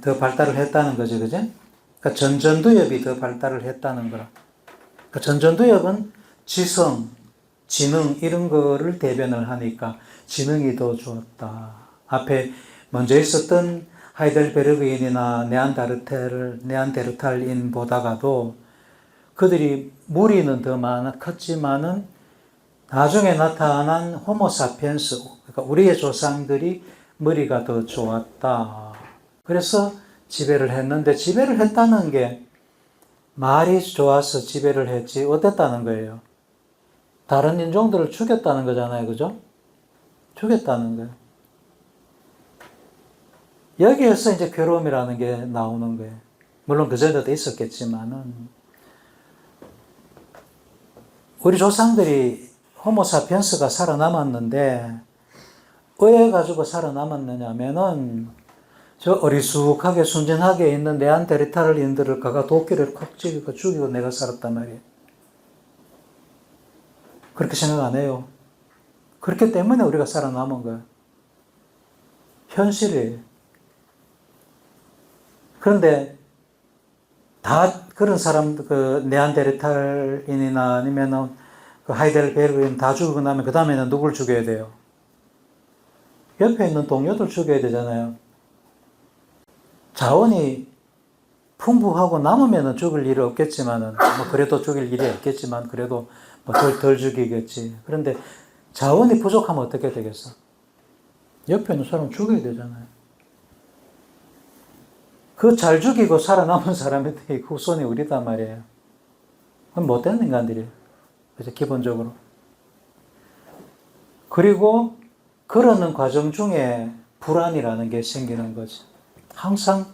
더 발달을 했다는 거죠, 그죠? 그러니까 전두엽이 더 발달을 했다는 거라. 그러니까 전두엽은 지성, 지능 이런 거를 대변을 하니까 지능이 더 좋았다. 앞에 먼저 있었던 하이델베르그인이나 네안데르탈인보다가도 그들이 무리는 더 컸지만은 나중에 나타난 호모사피엔스, 그러니까 우리의 조상들이 머리가 더 좋았다. 그래서 지배를 했는데 지배를 했다는 게 말이 좋아서 지배를 했지 어땠다는 거예요? 다른 인종들을 죽였다는 거잖아요, 그죠? 죽였다는 거예요. 여기에서 이제 괴로움이라는 게 나오는 거예요. 물론 그전에도 있었겠지만은 우리 조상들이 호모사피엔스가 살아남았는데 왜 가지고 살아남았느냐면은 저 어리숙하게 순진하게 있는 네안데르탈인들을 가가 도끼를 콕 찍고 죽이고 내가 살았단 말이에요. 그렇게 생각 안 해요. 그렇기 때문에 우리가 살아남은 거예요. 현실이에요. 그런데 다 그런 사람, 그 네안데르탈인이나 아니면은 그 하이델베르그인 다 죽이고 나면 그 다음에는 누굴 죽여야 돼요? 옆에 있는 동료들 죽여야 되잖아요. 자원이 풍부하고 남으면은 죽을 일이 없겠지만은, 뭐 그래도 죽일 일이 없겠지만, 그래도 뭐 덜 죽이겠지. 그런데 자원이 부족하면 어떻게 되겠어? 옆에 있는 사람 죽여야 되잖아요. 그 잘 죽이고 살아남은 사람의 후손이 우리단 말이에요. 그건 못된 인간들이에요. 그래서 기본적으로. 그리고 그러는 과정 중에 불안이라는 게 생기는 거죠. 항상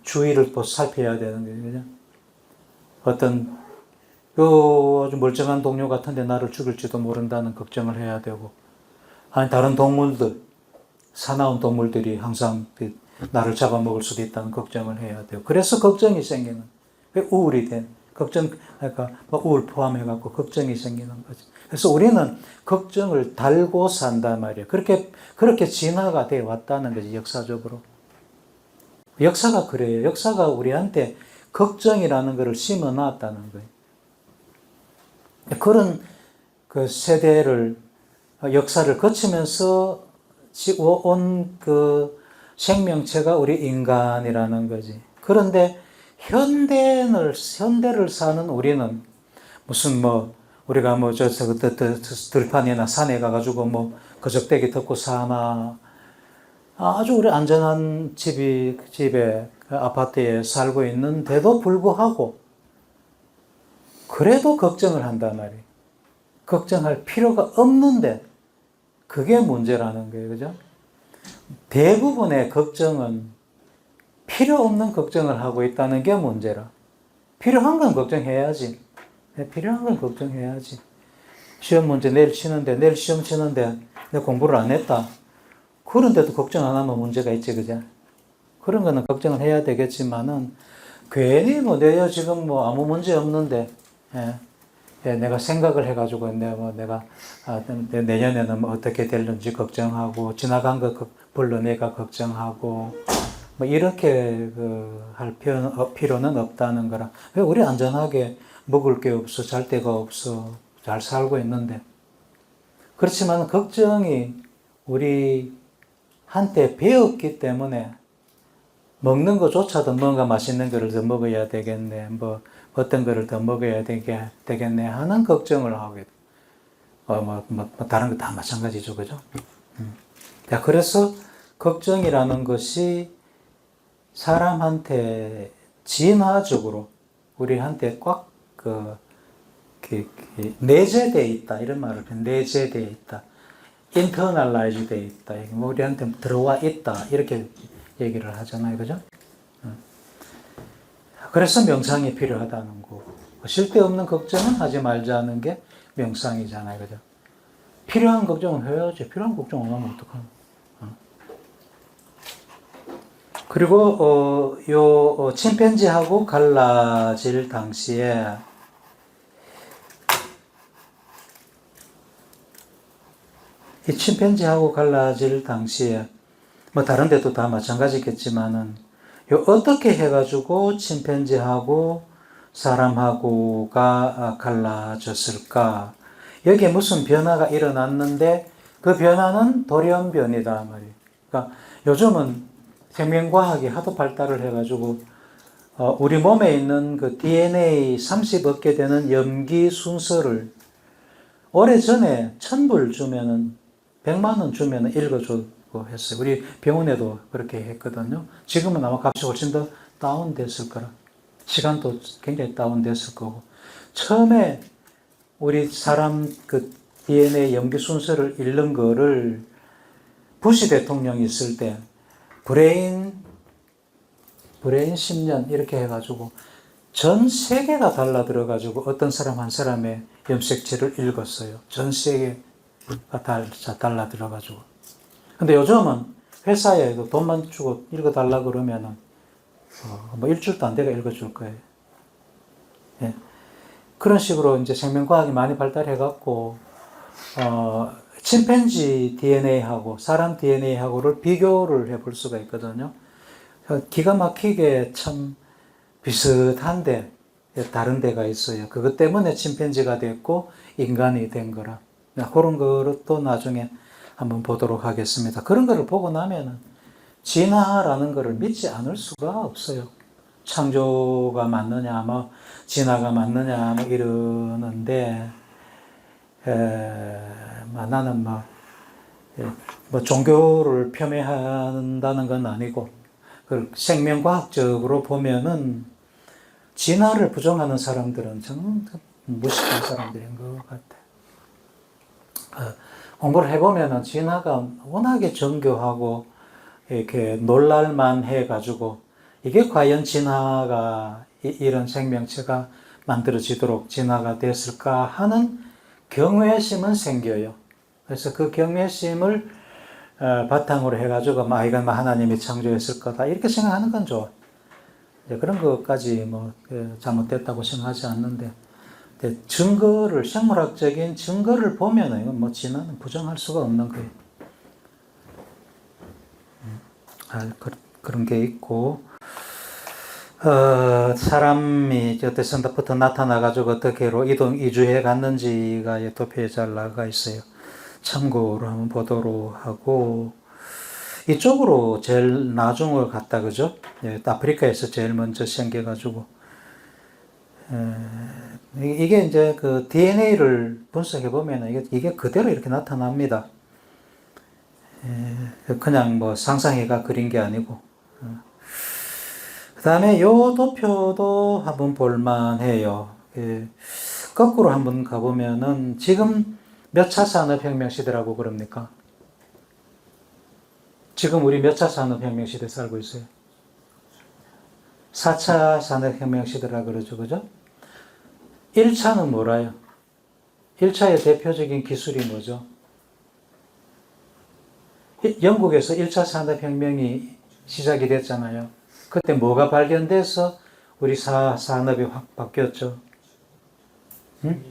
주의를 또 살펴야 되는 거예요. 어떤 요 아주 멀쩡한 동료 같은데 나를 죽일지도 모른다는 걱정을 해야 되고, 아니 다른 동물들, 사나운 동물들이 항상 나를 잡아먹을 수도 있다는 걱정을 해야 돼요. 그래서 걱정이 생기는, 우울이 된, 걱정, 그러니까 우울 포함해갖고 걱정이 생기는 거죠. 그래서 우리는 걱정을 달고 산단 말이에요. 그렇게 진화가 되어 왔다는 거지, 역사적으로. 역사가 그래요. 역사가 우리한테 걱정이라는 것을 심어 놨다는 거예요. 그런 그 세대를, 역사를 거치면서 온 그 생명체가 우리 인간이라는 거지. 그런데 현대를 사는 우리는 무슨 우리가 들판이나 산에 가가지고 거적대기 덮고 사나, 아주 우리 안전한 집에, 아파트에 살고 있는데도 불구하고, 그래도 걱정을 한단 말이에요. 걱정할 필요가 없는데, 그게 문제라는 거예요. 그죠? 대부분의 걱정은 필요 없는 걱정을 하고 있다는 게 문제라. 필요한 건 걱정해야지. 필요한 건 걱정해야지. 시험 문제 내일 시험 치는데 내가 공부를 안 했다. 그런데도 걱정 안 하면 문제가 있지, 그죠? 그런 거는 걱정을 해야 되겠지만은, 괜히 내가 지금 아무 문제 없는데, 내가 생각을 해가지고 내가 내년에는 어떻게 될는지 걱정하고, 지나간 거 불러내가 걱정하고, 이렇게 할 필요는 없다는 거라. 왜 우리 안전하게 먹을 게 없어, 잘 데가 없어, 잘 살고 있는데. 그렇지만 걱정이 우리 한때 배웠기 때문에, 먹는 것조차도 뭔가 맛있는 거를 더 먹어야 되겠네, 어떤 거를 더 먹어야 되겠네 하는 걱정을 하게 돼. 다른 거 다 마찬가지죠, 그죠? 자, 그래서 걱정이라는 것이 사람한테 진화적으로 우리한테 꽉 내재되어 있다, 이런 말을 해요. 내재되어 있다, internalize 되어 있다, 우리한테 들어와 있다, 이렇게 얘기를 하잖아요, 그죠? 그래서 명상이 필요하다는 거고, 쓸데없는 걱정은 하지 말자는 게 명상이잖아요, 그죠? 필요한 걱정은 해야지. 필요한 걱정 안 하면 어떡하나. 그리고 침팬지하고 갈라질 당시에 이 침팬지하고 갈라질 당시에 다른 데도 다 마찬가지겠지만은, 어떻게 해가지고 침팬지하고 사람하고가 갈라졌을까? 여기에 무슨 변화가 일어났는데, 그 변화는 돌연변이다 말이에요. 그러니까 요즘은 생명과학이 하도 발달을 해가지고, 우리 몸에 있는 그 DNA 30억 개 되는 염기 순서를 오래전에 1,000불 주면은, 100만 원 주면은 읽어주고 했어요. 우리 병원에도 그렇게 했거든요. 지금은 아마 값이 훨씬 더 다운됐을 거라. 시간도 굉장히 다운됐을 거고. 처음에 우리 사람 그 DNA 염기 순서를 읽는 거를 부시 대통령이 있을 때 브레인 10년 이렇게 해가지고 전 세계가 달라들어가지고 어떤 사람 한 사람의 염색체를 읽었어요. 전 세계가 달라들어가지고. 근데 요즘은 회사에도 돈만 주고 읽어달라 그러면은 일주일도 안 돼가 읽어줄 거예요. 예. 그런 식으로 이제 생명과학이 많이 발달해갖고, 침팬지 DNA하고 사람 DNA하고를 비교를 해볼 수가 있거든요. 기가 막히게 참 비슷한데 다른 데가 있어요. 그것 때문에 침팬지가 됐고 인간이 된 거라. 그런 것도 나중에 한번 보도록 하겠습니다. 그런 거를 보고 나면은 진화라는 것을 믿지 않을 수가 없어요. 창조가 맞느냐, 진화가 맞느냐, 이러는데, 나는 종교를 폄훼한다는 건 아니고, 생명과학적으로 보면은, 진화를 부정하는 사람들은 정말 무식한 사람들인 것 같아요. 공부를 해보면은 진화가 워낙에 정교하고, 이렇게 놀랄만 해가지고, 이게 과연 진화가 이런 생명체가 만들어지도록 진화가 됐을까 하는 경외심은 생겨요. 그래서 그 경외심을 바탕으로 해가지고 이건 하나님이 창조했을 거다 이렇게 생각하는 건 좋아. 그런 것까지 잘못됐다고 생각하지 않는데 증거를 생물학적인 증거를 보면은 이건 진화는 부정할 수가 없는 거예요. 그런 게 있고 사람이 어디선부터 나타나가지고 어떻게로 이주해 갔는지가 도표에 잘 나가 있어요. 참고로 한번 보도록 하고 이쪽으로 제일 나중을 갔다 그죠? 아프리카에서 제일 먼저 생겨가지고 이게 이제 그 DNA를 분석해 보면 이게 그대로 이렇게 나타납니다. 그냥 상상해가 그린 게 아니고. 그 다음에 요 도표도 한번 볼만해요. 거꾸로 한번 가보면은 지금 몇 차 산업혁명 시대라고 그럽니까? 지금 우리 몇 차 산업혁명 시대 살고 있어요? 4차 산업혁명 시대라 그러죠. 그죠? 1차는 뭐라요? 1차의 대표적인 기술이 뭐죠? 영국에서 1차 산업혁명이 시작이 됐잖아요. 그때 뭐가 발견돼서 우리 산업이 확 바뀌었죠? 응?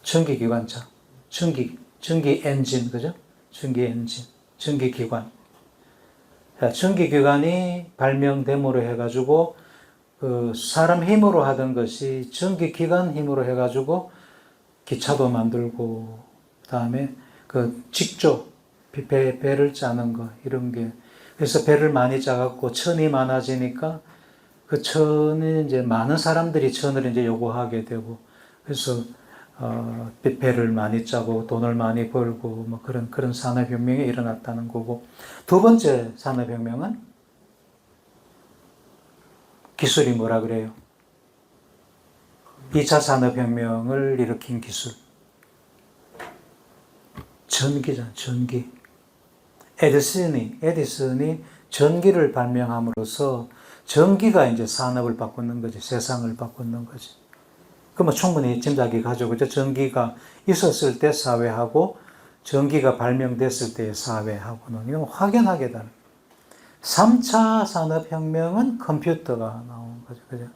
전기기관차, 전기 엔진, 그죠? 전기 엔진, 전기기관. 전기기관이 발명됨으로 해가지고, 사람 힘으로 하던 것이 전기기관 힘으로 해가지고, 기차도 만들고, 그 다음에 직조, 배를 짜는 거, 이런 게. 그래서 배를 많이 짜갖고, 천이 많아지니까, 그 천이 이제 많은 사람들이 천을 이제 요구하게 되고, 그래서 배를 많이 짜고 돈을 많이 벌고 그런 산업혁명이 일어났다는 거고, 두 번째 산업혁명은 기술이 뭐라 그래요? 2차 산업혁명을 일으킨 기술. 전기잖아, 전기. 에디슨이 전기를 발명함으로써 전기가 이제 산업을 바꾸는 거지, 세상을 바꾸는 거지. 그러면 충분히 짐작이 가죠. 그죠? 전기가 있었을 때 사회하고 전기가 발명됐을 때의 사회하고는 이건 확연하게 다른. 3차 산업혁명은 컴퓨터가 나온 거죠. 그죠?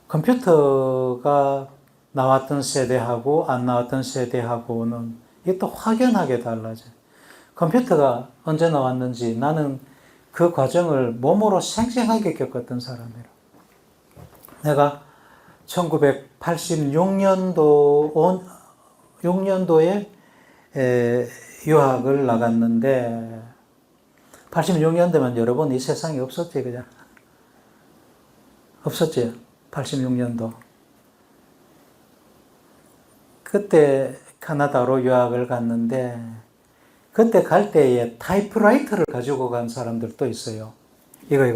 컴퓨터가 나왔던 세대하고 안 나왔던 세대하고는 이게 또 확연하게 달라져요. 컴퓨터가 언제 나왔는지 나는 그 과정을 몸으로 생생하게 겪었던 사람이라. 내가 1986년도에 유학을 나갔는데 86년도면 여러분 이 세상에 없었지, 그죠? 없었지, 86년도. 그때 캐나다로 유학을 갔는데 그때 갈 때에 타이프라이터를 가지고 간 사람들도 있어요. 이거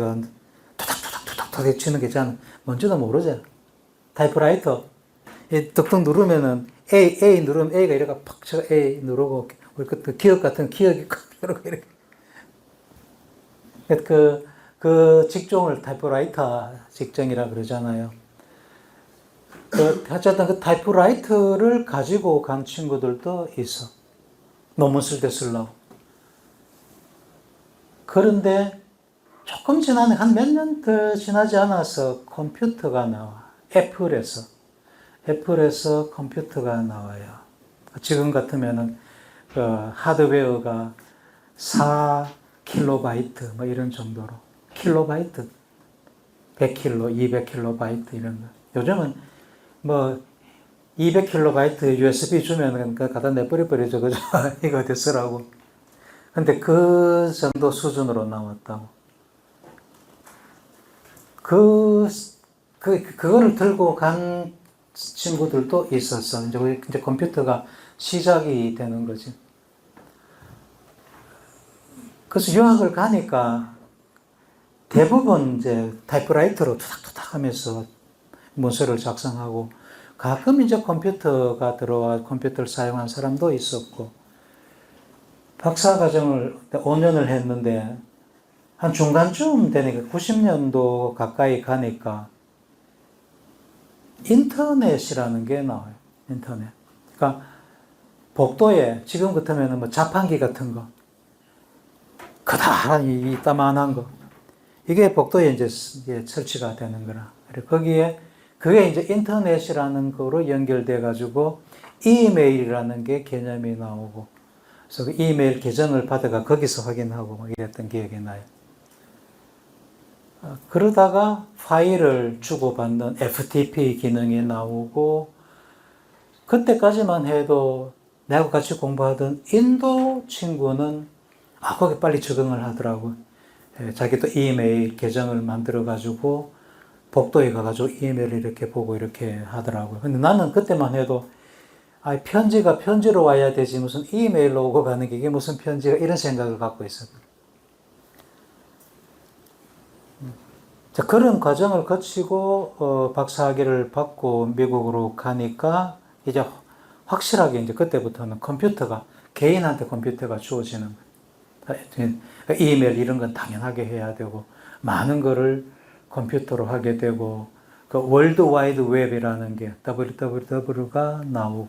툭탁툭탁 치는 게 잘 뭔지도 모르죠. 타이프라이터. 뚝뚝 누르면은 A 누르면 A가 이렇게 팍 쳐 A 누르고 우리 그 기억 같은 기억이 이렇게 그 직종을 타이프라이터 직종이라 그러잖아요. 어쨌든 그 타이프라이터를 가지고 간 친구들도 있어. 논문 쓸 때 쓰려고. 그런데 조금 지나면 한 몇 년 더 지나지 않아서 컴퓨터가 나와. 애플에서 컴퓨터가 나와요. 지금 같으면은 그 하드웨어가 4kB 이런 정도로. 킬로바이트, 100kg, 200kB 이런 거. 요즘은 200kB USB 주면 갖다 내버려버리죠. 그죠? 이거 어디 쓰라고. 근데 그 정도 수준으로 나왔다고. 그거를 들고 간 친구들도 있었어. 이제 컴퓨터가 시작이 되는 거지. 그래서 유학을 가니까 대부분 이제 타이프라이터로 투닥투닥 하면서 문서를 작성하고 가끔 이제 컴퓨터가 들어와 컴퓨터를 사용한 사람도 있었고 박사과정을 5년을 했는데 한 중간쯤 되니까 90년도 가까이 가니까 인터넷이라는 게 나와요. 인터넷. 그러니까 복도에 지금 같으면 뭐 자판기 같은 거, 커다란 이따만한 거, 이게 복도에 이제 설치가 되는 거라. 거기에 그게 이제 인터넷이라는 거로 연결돼 가지고 이메일이라는 게 개념이 나오고, 그래서 그 이메일 계정을 받아가 거기서 확인하고 뭐 이랬던 기억이 나요. 그러다가 파일을 주고받는 FTP 기능이 나오고, 그때까지만 해도 내가 같이 공부하던 인도 친구는 거기 빨리 적응을 하더라고. 자기도 이메일 계정을 만들어가지고 복도에 가가지고 이메일을 이렇게 보고 이렇게 하더라고요. 근데 나는 그때만 해도 편지가 편지로 와야 되지 무슨 이메일로 오고 가는 게 이게 무슨 편지가 이런 생각을 갖고 있었거든요. 자, 그런 과정을 거치고 박사학위를 받고 미국으로 가니까 이제 확실하게 이제 그때부터는 컴퓨터가 개인한테 컴퓨터가 주어지는 거예요. 이메일 이런 건 당연하게 해야 되고 많은 거를 컴퓨터로 하게 되고 그 월드 와이드 웹이라는 게 www가 나오고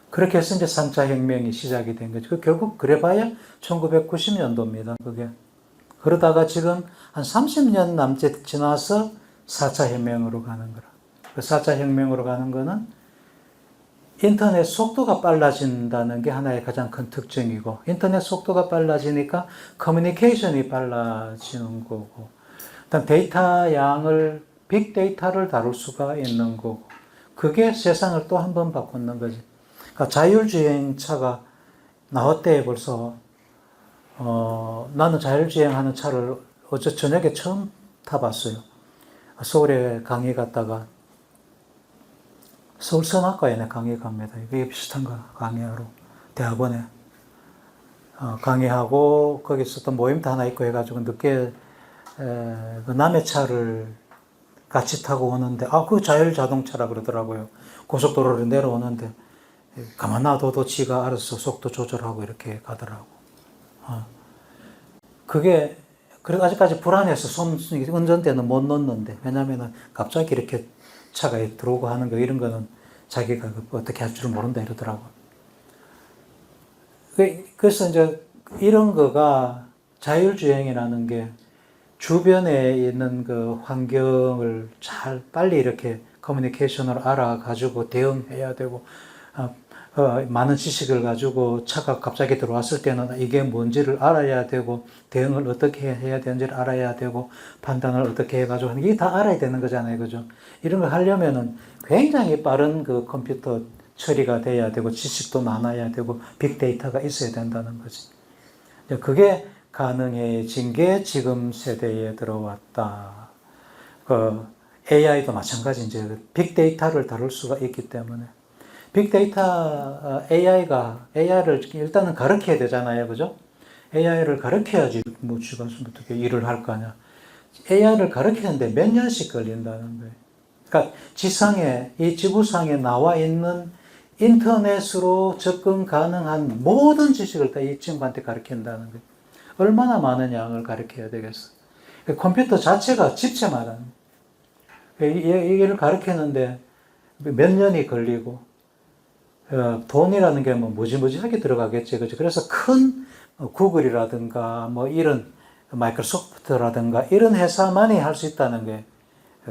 그렇게 해서 이제 3차 혁명이 시작이 된 거죠. 결국 그래봐야 1990년도입니다. 그게. 그러다가 지금 한 30년 남짓 지나서 4차 혁명으로 가는 거라. 그 4차 혁명으로 가는 거는 인터넷 속도가 빨라진다는 게 하나의 가장 큰 특징이고, 인터넷 속도가 빨라지니까 커뮤니케이션이 빨라지는 거고, 일단 데이터 양을, 빅데이터를 다룰 수가 있는 거고, 그게 세상을 또 한 번 바꾸는 거지. 그러니까 자율주행차가 나왔대 벌써. 나는 자율주행하는 차를 어제 저녁에 처음 타봤어요. 서울에 강의 갔다가 서울선악과에 강의 갑니다. 이게 비슷한가 강의하러 대학원에 강의하고 거기서 또 모임도 하나 있고 해가지고 늦게 그 남의 차를 같이 타고 오는데 그 자율자동차라 그러더라고요. 고속도로를 내려오는데 가만 놔둬도 지가 알아서 속도 조절하고 이렇게 가더라고. 그게 그래서 아직까지 불안해서 운전대는 못 놓는데 왜냐면은 갑자기 이렇게 차가 들어오고 하는 거 이런 거는 자기가 어떻게 할 줄 모른다 이러더라고. 그래서 이제 이런 거가 자율주행이라는 게 주변에 있는 그 환경을 잘 빨리 이렇게 커뮤니케이션을 알아가지고 대응해야 되고 많은 지식을 가지고 차가 갑자기 들어왔을 때는 이게 뭔지를 알아야 되고 대응을 어떻게 해야 되는지를 알아야 되고 판단을 어떻게 해가지고 이게 다 알아야 되는 거잖아요, 그죠? 이런 걸 하려면은 굉장히 빠른 그 컴퓨터 처리가 돼야 되고 지식도 많아야 되고 빅데이터가 있어야 된다는 거지. 그게 가능해진 게 지금 세대에 들어왔다. 그 AI도 마찬가지 이제 빅데이터를 다룰 수가 있기 때문에. 빅데이터 AI를 일단은 가르쳐야 되잖아요, 그죠? AI를 가르쳐야지 뭐 지가 어떻게 일을 할 거냐. AI를 가르치는데 몇 년씩 걸린다는 거예요. 그러니까 이 지구상에 나와 있는 인터넷으로 접근 가능한 모든 지식을 다 이 친구한테 가르친다는 거예요. 얼마나 많은 양을 가르쳐야 되겠어. 컴퓨터 자체가 집체마다 이걸 가르치는데 몇 년이 걸리고 돈이라는 게 뭐 무지무지하게 들어가겠지. 그죠? 그래서 큰 구글이라든가 뭐 이런 마이크로소프트라든가 이런 회사만이 할 수 있다는 게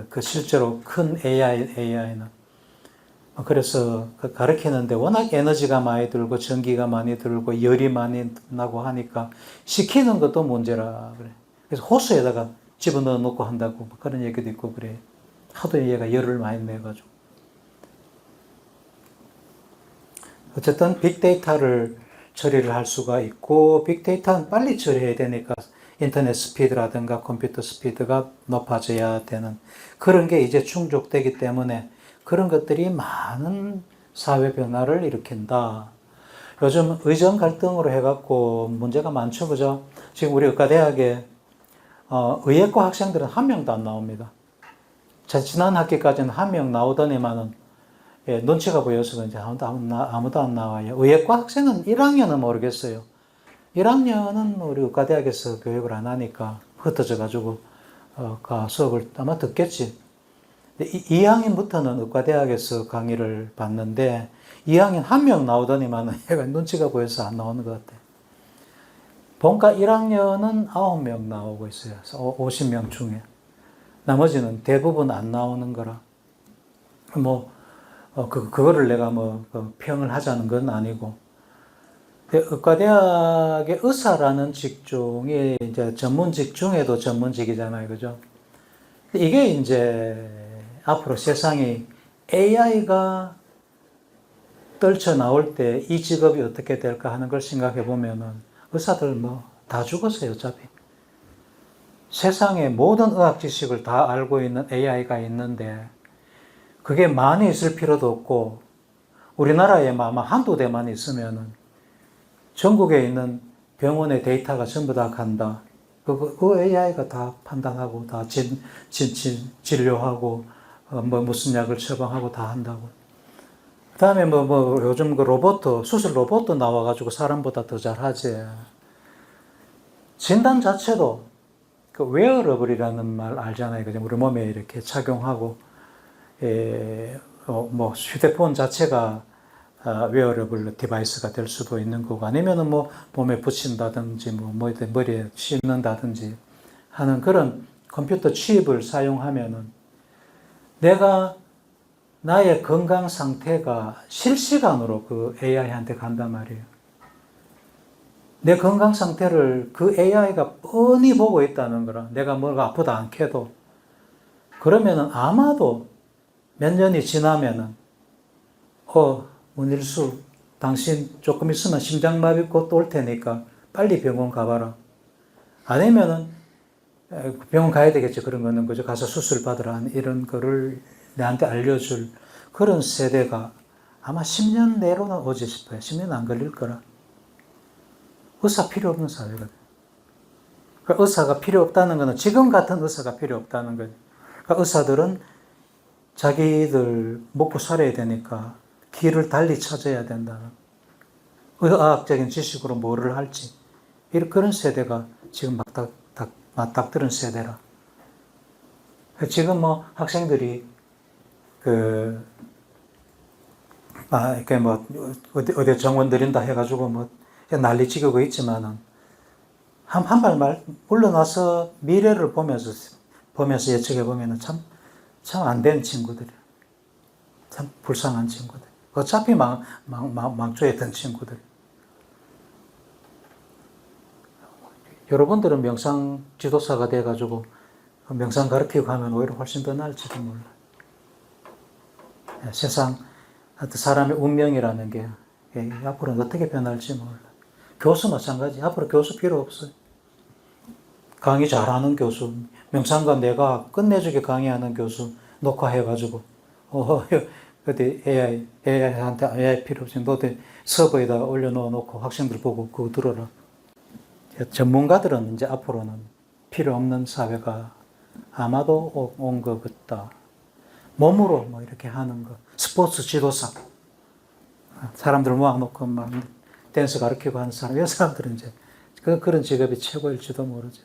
그 실제로 큰 AI는. 그래서 가르치는데 워낙 에너지가 많이 들고 전기가 많이 들고 열이 많이 나고 하니까 시키는 것도 문제라 그래. 그래서 호수에다가 집어넣어 놓고 한다고 그런 얘기도 있고 그래. 하도 얘가 열을 많이 내가지고. 어쨌든 빅데이터를 처리를 할 수가 있고 빅데이터는 빨리 처리해야 되니까 인터넷 스피드라든가 컴퓨터 스피드가 높아져야 되는 그런 게 이제 충족되기 때문에 그런 것들이 많은 사회 변화를 일으킨다. 요즘 의정 갈등으로 해갖고 문제가 많죠, 그죠? 지금 우리 의과대학에 의예과 학생들은 한 명도 안 나옵니다. 지난 학기까지는 한 명 나오더니만은 눈치가 보여서 그런지 아무도 안 나와요. 의예과 학생은 1학년은 모르겠어요. 1학년은 우리 의과대학에서 교육을 안 하니까 흩어져 가지고 수업을 아마 듣겠지. 2학년부터는 의과대학에서 강의를 받는데 2학년 한 명 나오더니만 얘가 눈치가 보여서 안 나오는 것 같아. 본과 1학년은 9명 나오고 있어요. 50명 중에. 나머지는 대부분 안 나오는 거라. 그거를 내가 평을 하자는 건 아니고. 의과대학의 의사라는 직종이 이제 전문직 중에도 전문직이잖아요. 그죠? 이게 이제 앞으로 세상이 AI가 떨쳐 나올 때 이 직업이 어떻게 될까 하는 걸 생각해 보면은 의사들 다 죽었어요, 어차피. 세상의 모든 의학 지식을 다 알고 있는 AI가 있는데 그게 많이 있을 필요도 없고 우리나라에 아마 한두 대만 있으면은 전국에 있는 병원의 데이터가 전부 다 간다. 그 AI가 다 판단하고 다 진료하고 무슨 약을 처방하고 다 한다고. 그다음에 요즘 그 수술 로봇도 나와가지고 사람보다 더 잘하지. 진단 자체도 그 웨어러블이라는 말 알잖아요. 그죠? 우리 몸에 이렇게 착용하고 휴대폰 자체가 웨어러블 디바이스가 될 수도 있는 거고 아니면은 몸에 붙인다든지 머리에 씌운다든지 하는 그런 컴퓨터 칩을 사용하면은 내가 나의 건강 상태가 실시간으로 그 AI한테 간단 말이에요. 내 건강 상태를 그 AI가 뻔히 보고 있다는 거라. 내가 뭐가 아프다 않게도. 그러면은 아마도 몇 년이 지나면은 문일수, 당신 조금 있으면 심장마비 곧 올 테니까 빨리 병원 가봐라. 아니면은 병원 가야 되겠지. 그런 거는 그죠. 가서 수술 받으라. 이런 거를 내한테 알려줄 그런 세대가 아마 10년 내로는 오지 싶어요. 10년 안 걸릴 거라. 의사 필요 없는 사회거든. 그러니까 의사가 필요 없다는 거는 지금 같은 의사가 필요 없다는 거예요. 그러니까 의사들은 자기들 먹고 살아야 되니까 길을 달리 찾아야 된다는 의학적인 지식으로 뭐를 할지 이런 그런 세대가 지금 맞닥뜨는 세대라. 지금 학생들이 이렇게 어디 정원 들인다 해가지고 난리 치고 있지만은 한 발 물러나서 미래를 보면서 예측해 보면은 참 안 된 친구들이야. 참 불쌍한 친구들. 어차피 망조에 든 친구들. 여러분들은 명상 지도사가 돼가지고 명상 가르치고 하면 오히려 훨씬 더 나을지도 몰라. 세상, 사람의 운명이라는 게 앞으로는 어떻게 변할지 몰라. 교수 마찬가지. 앞으로 교수 필요 없어요. 강의 잘하는 교수, 명상과 내가 끝내주게 강의하는 교수 녹화해가지고 그때 AI한테 AI 필요 없이 너도 서버에다 올려놓고 학생들 보고 그거 들어라. 전문가들은 이제 앞으로는 필요 없는 사회가 아마도 온 것 같다. 몸으로 이렇게 하는 거. 스포츠 지도사. 사람들 모아놓고 댄스 가르치고 하는 사람. 이 사람들은 이제 그런 직업이 최고일지도 모르죠.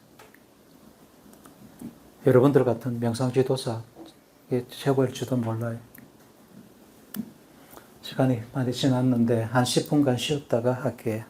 여러분들 같은 명상 지도사 최고일지도 몰라요. 시간이 많이 지났는데 한 10분간 쉬었다가 할게요.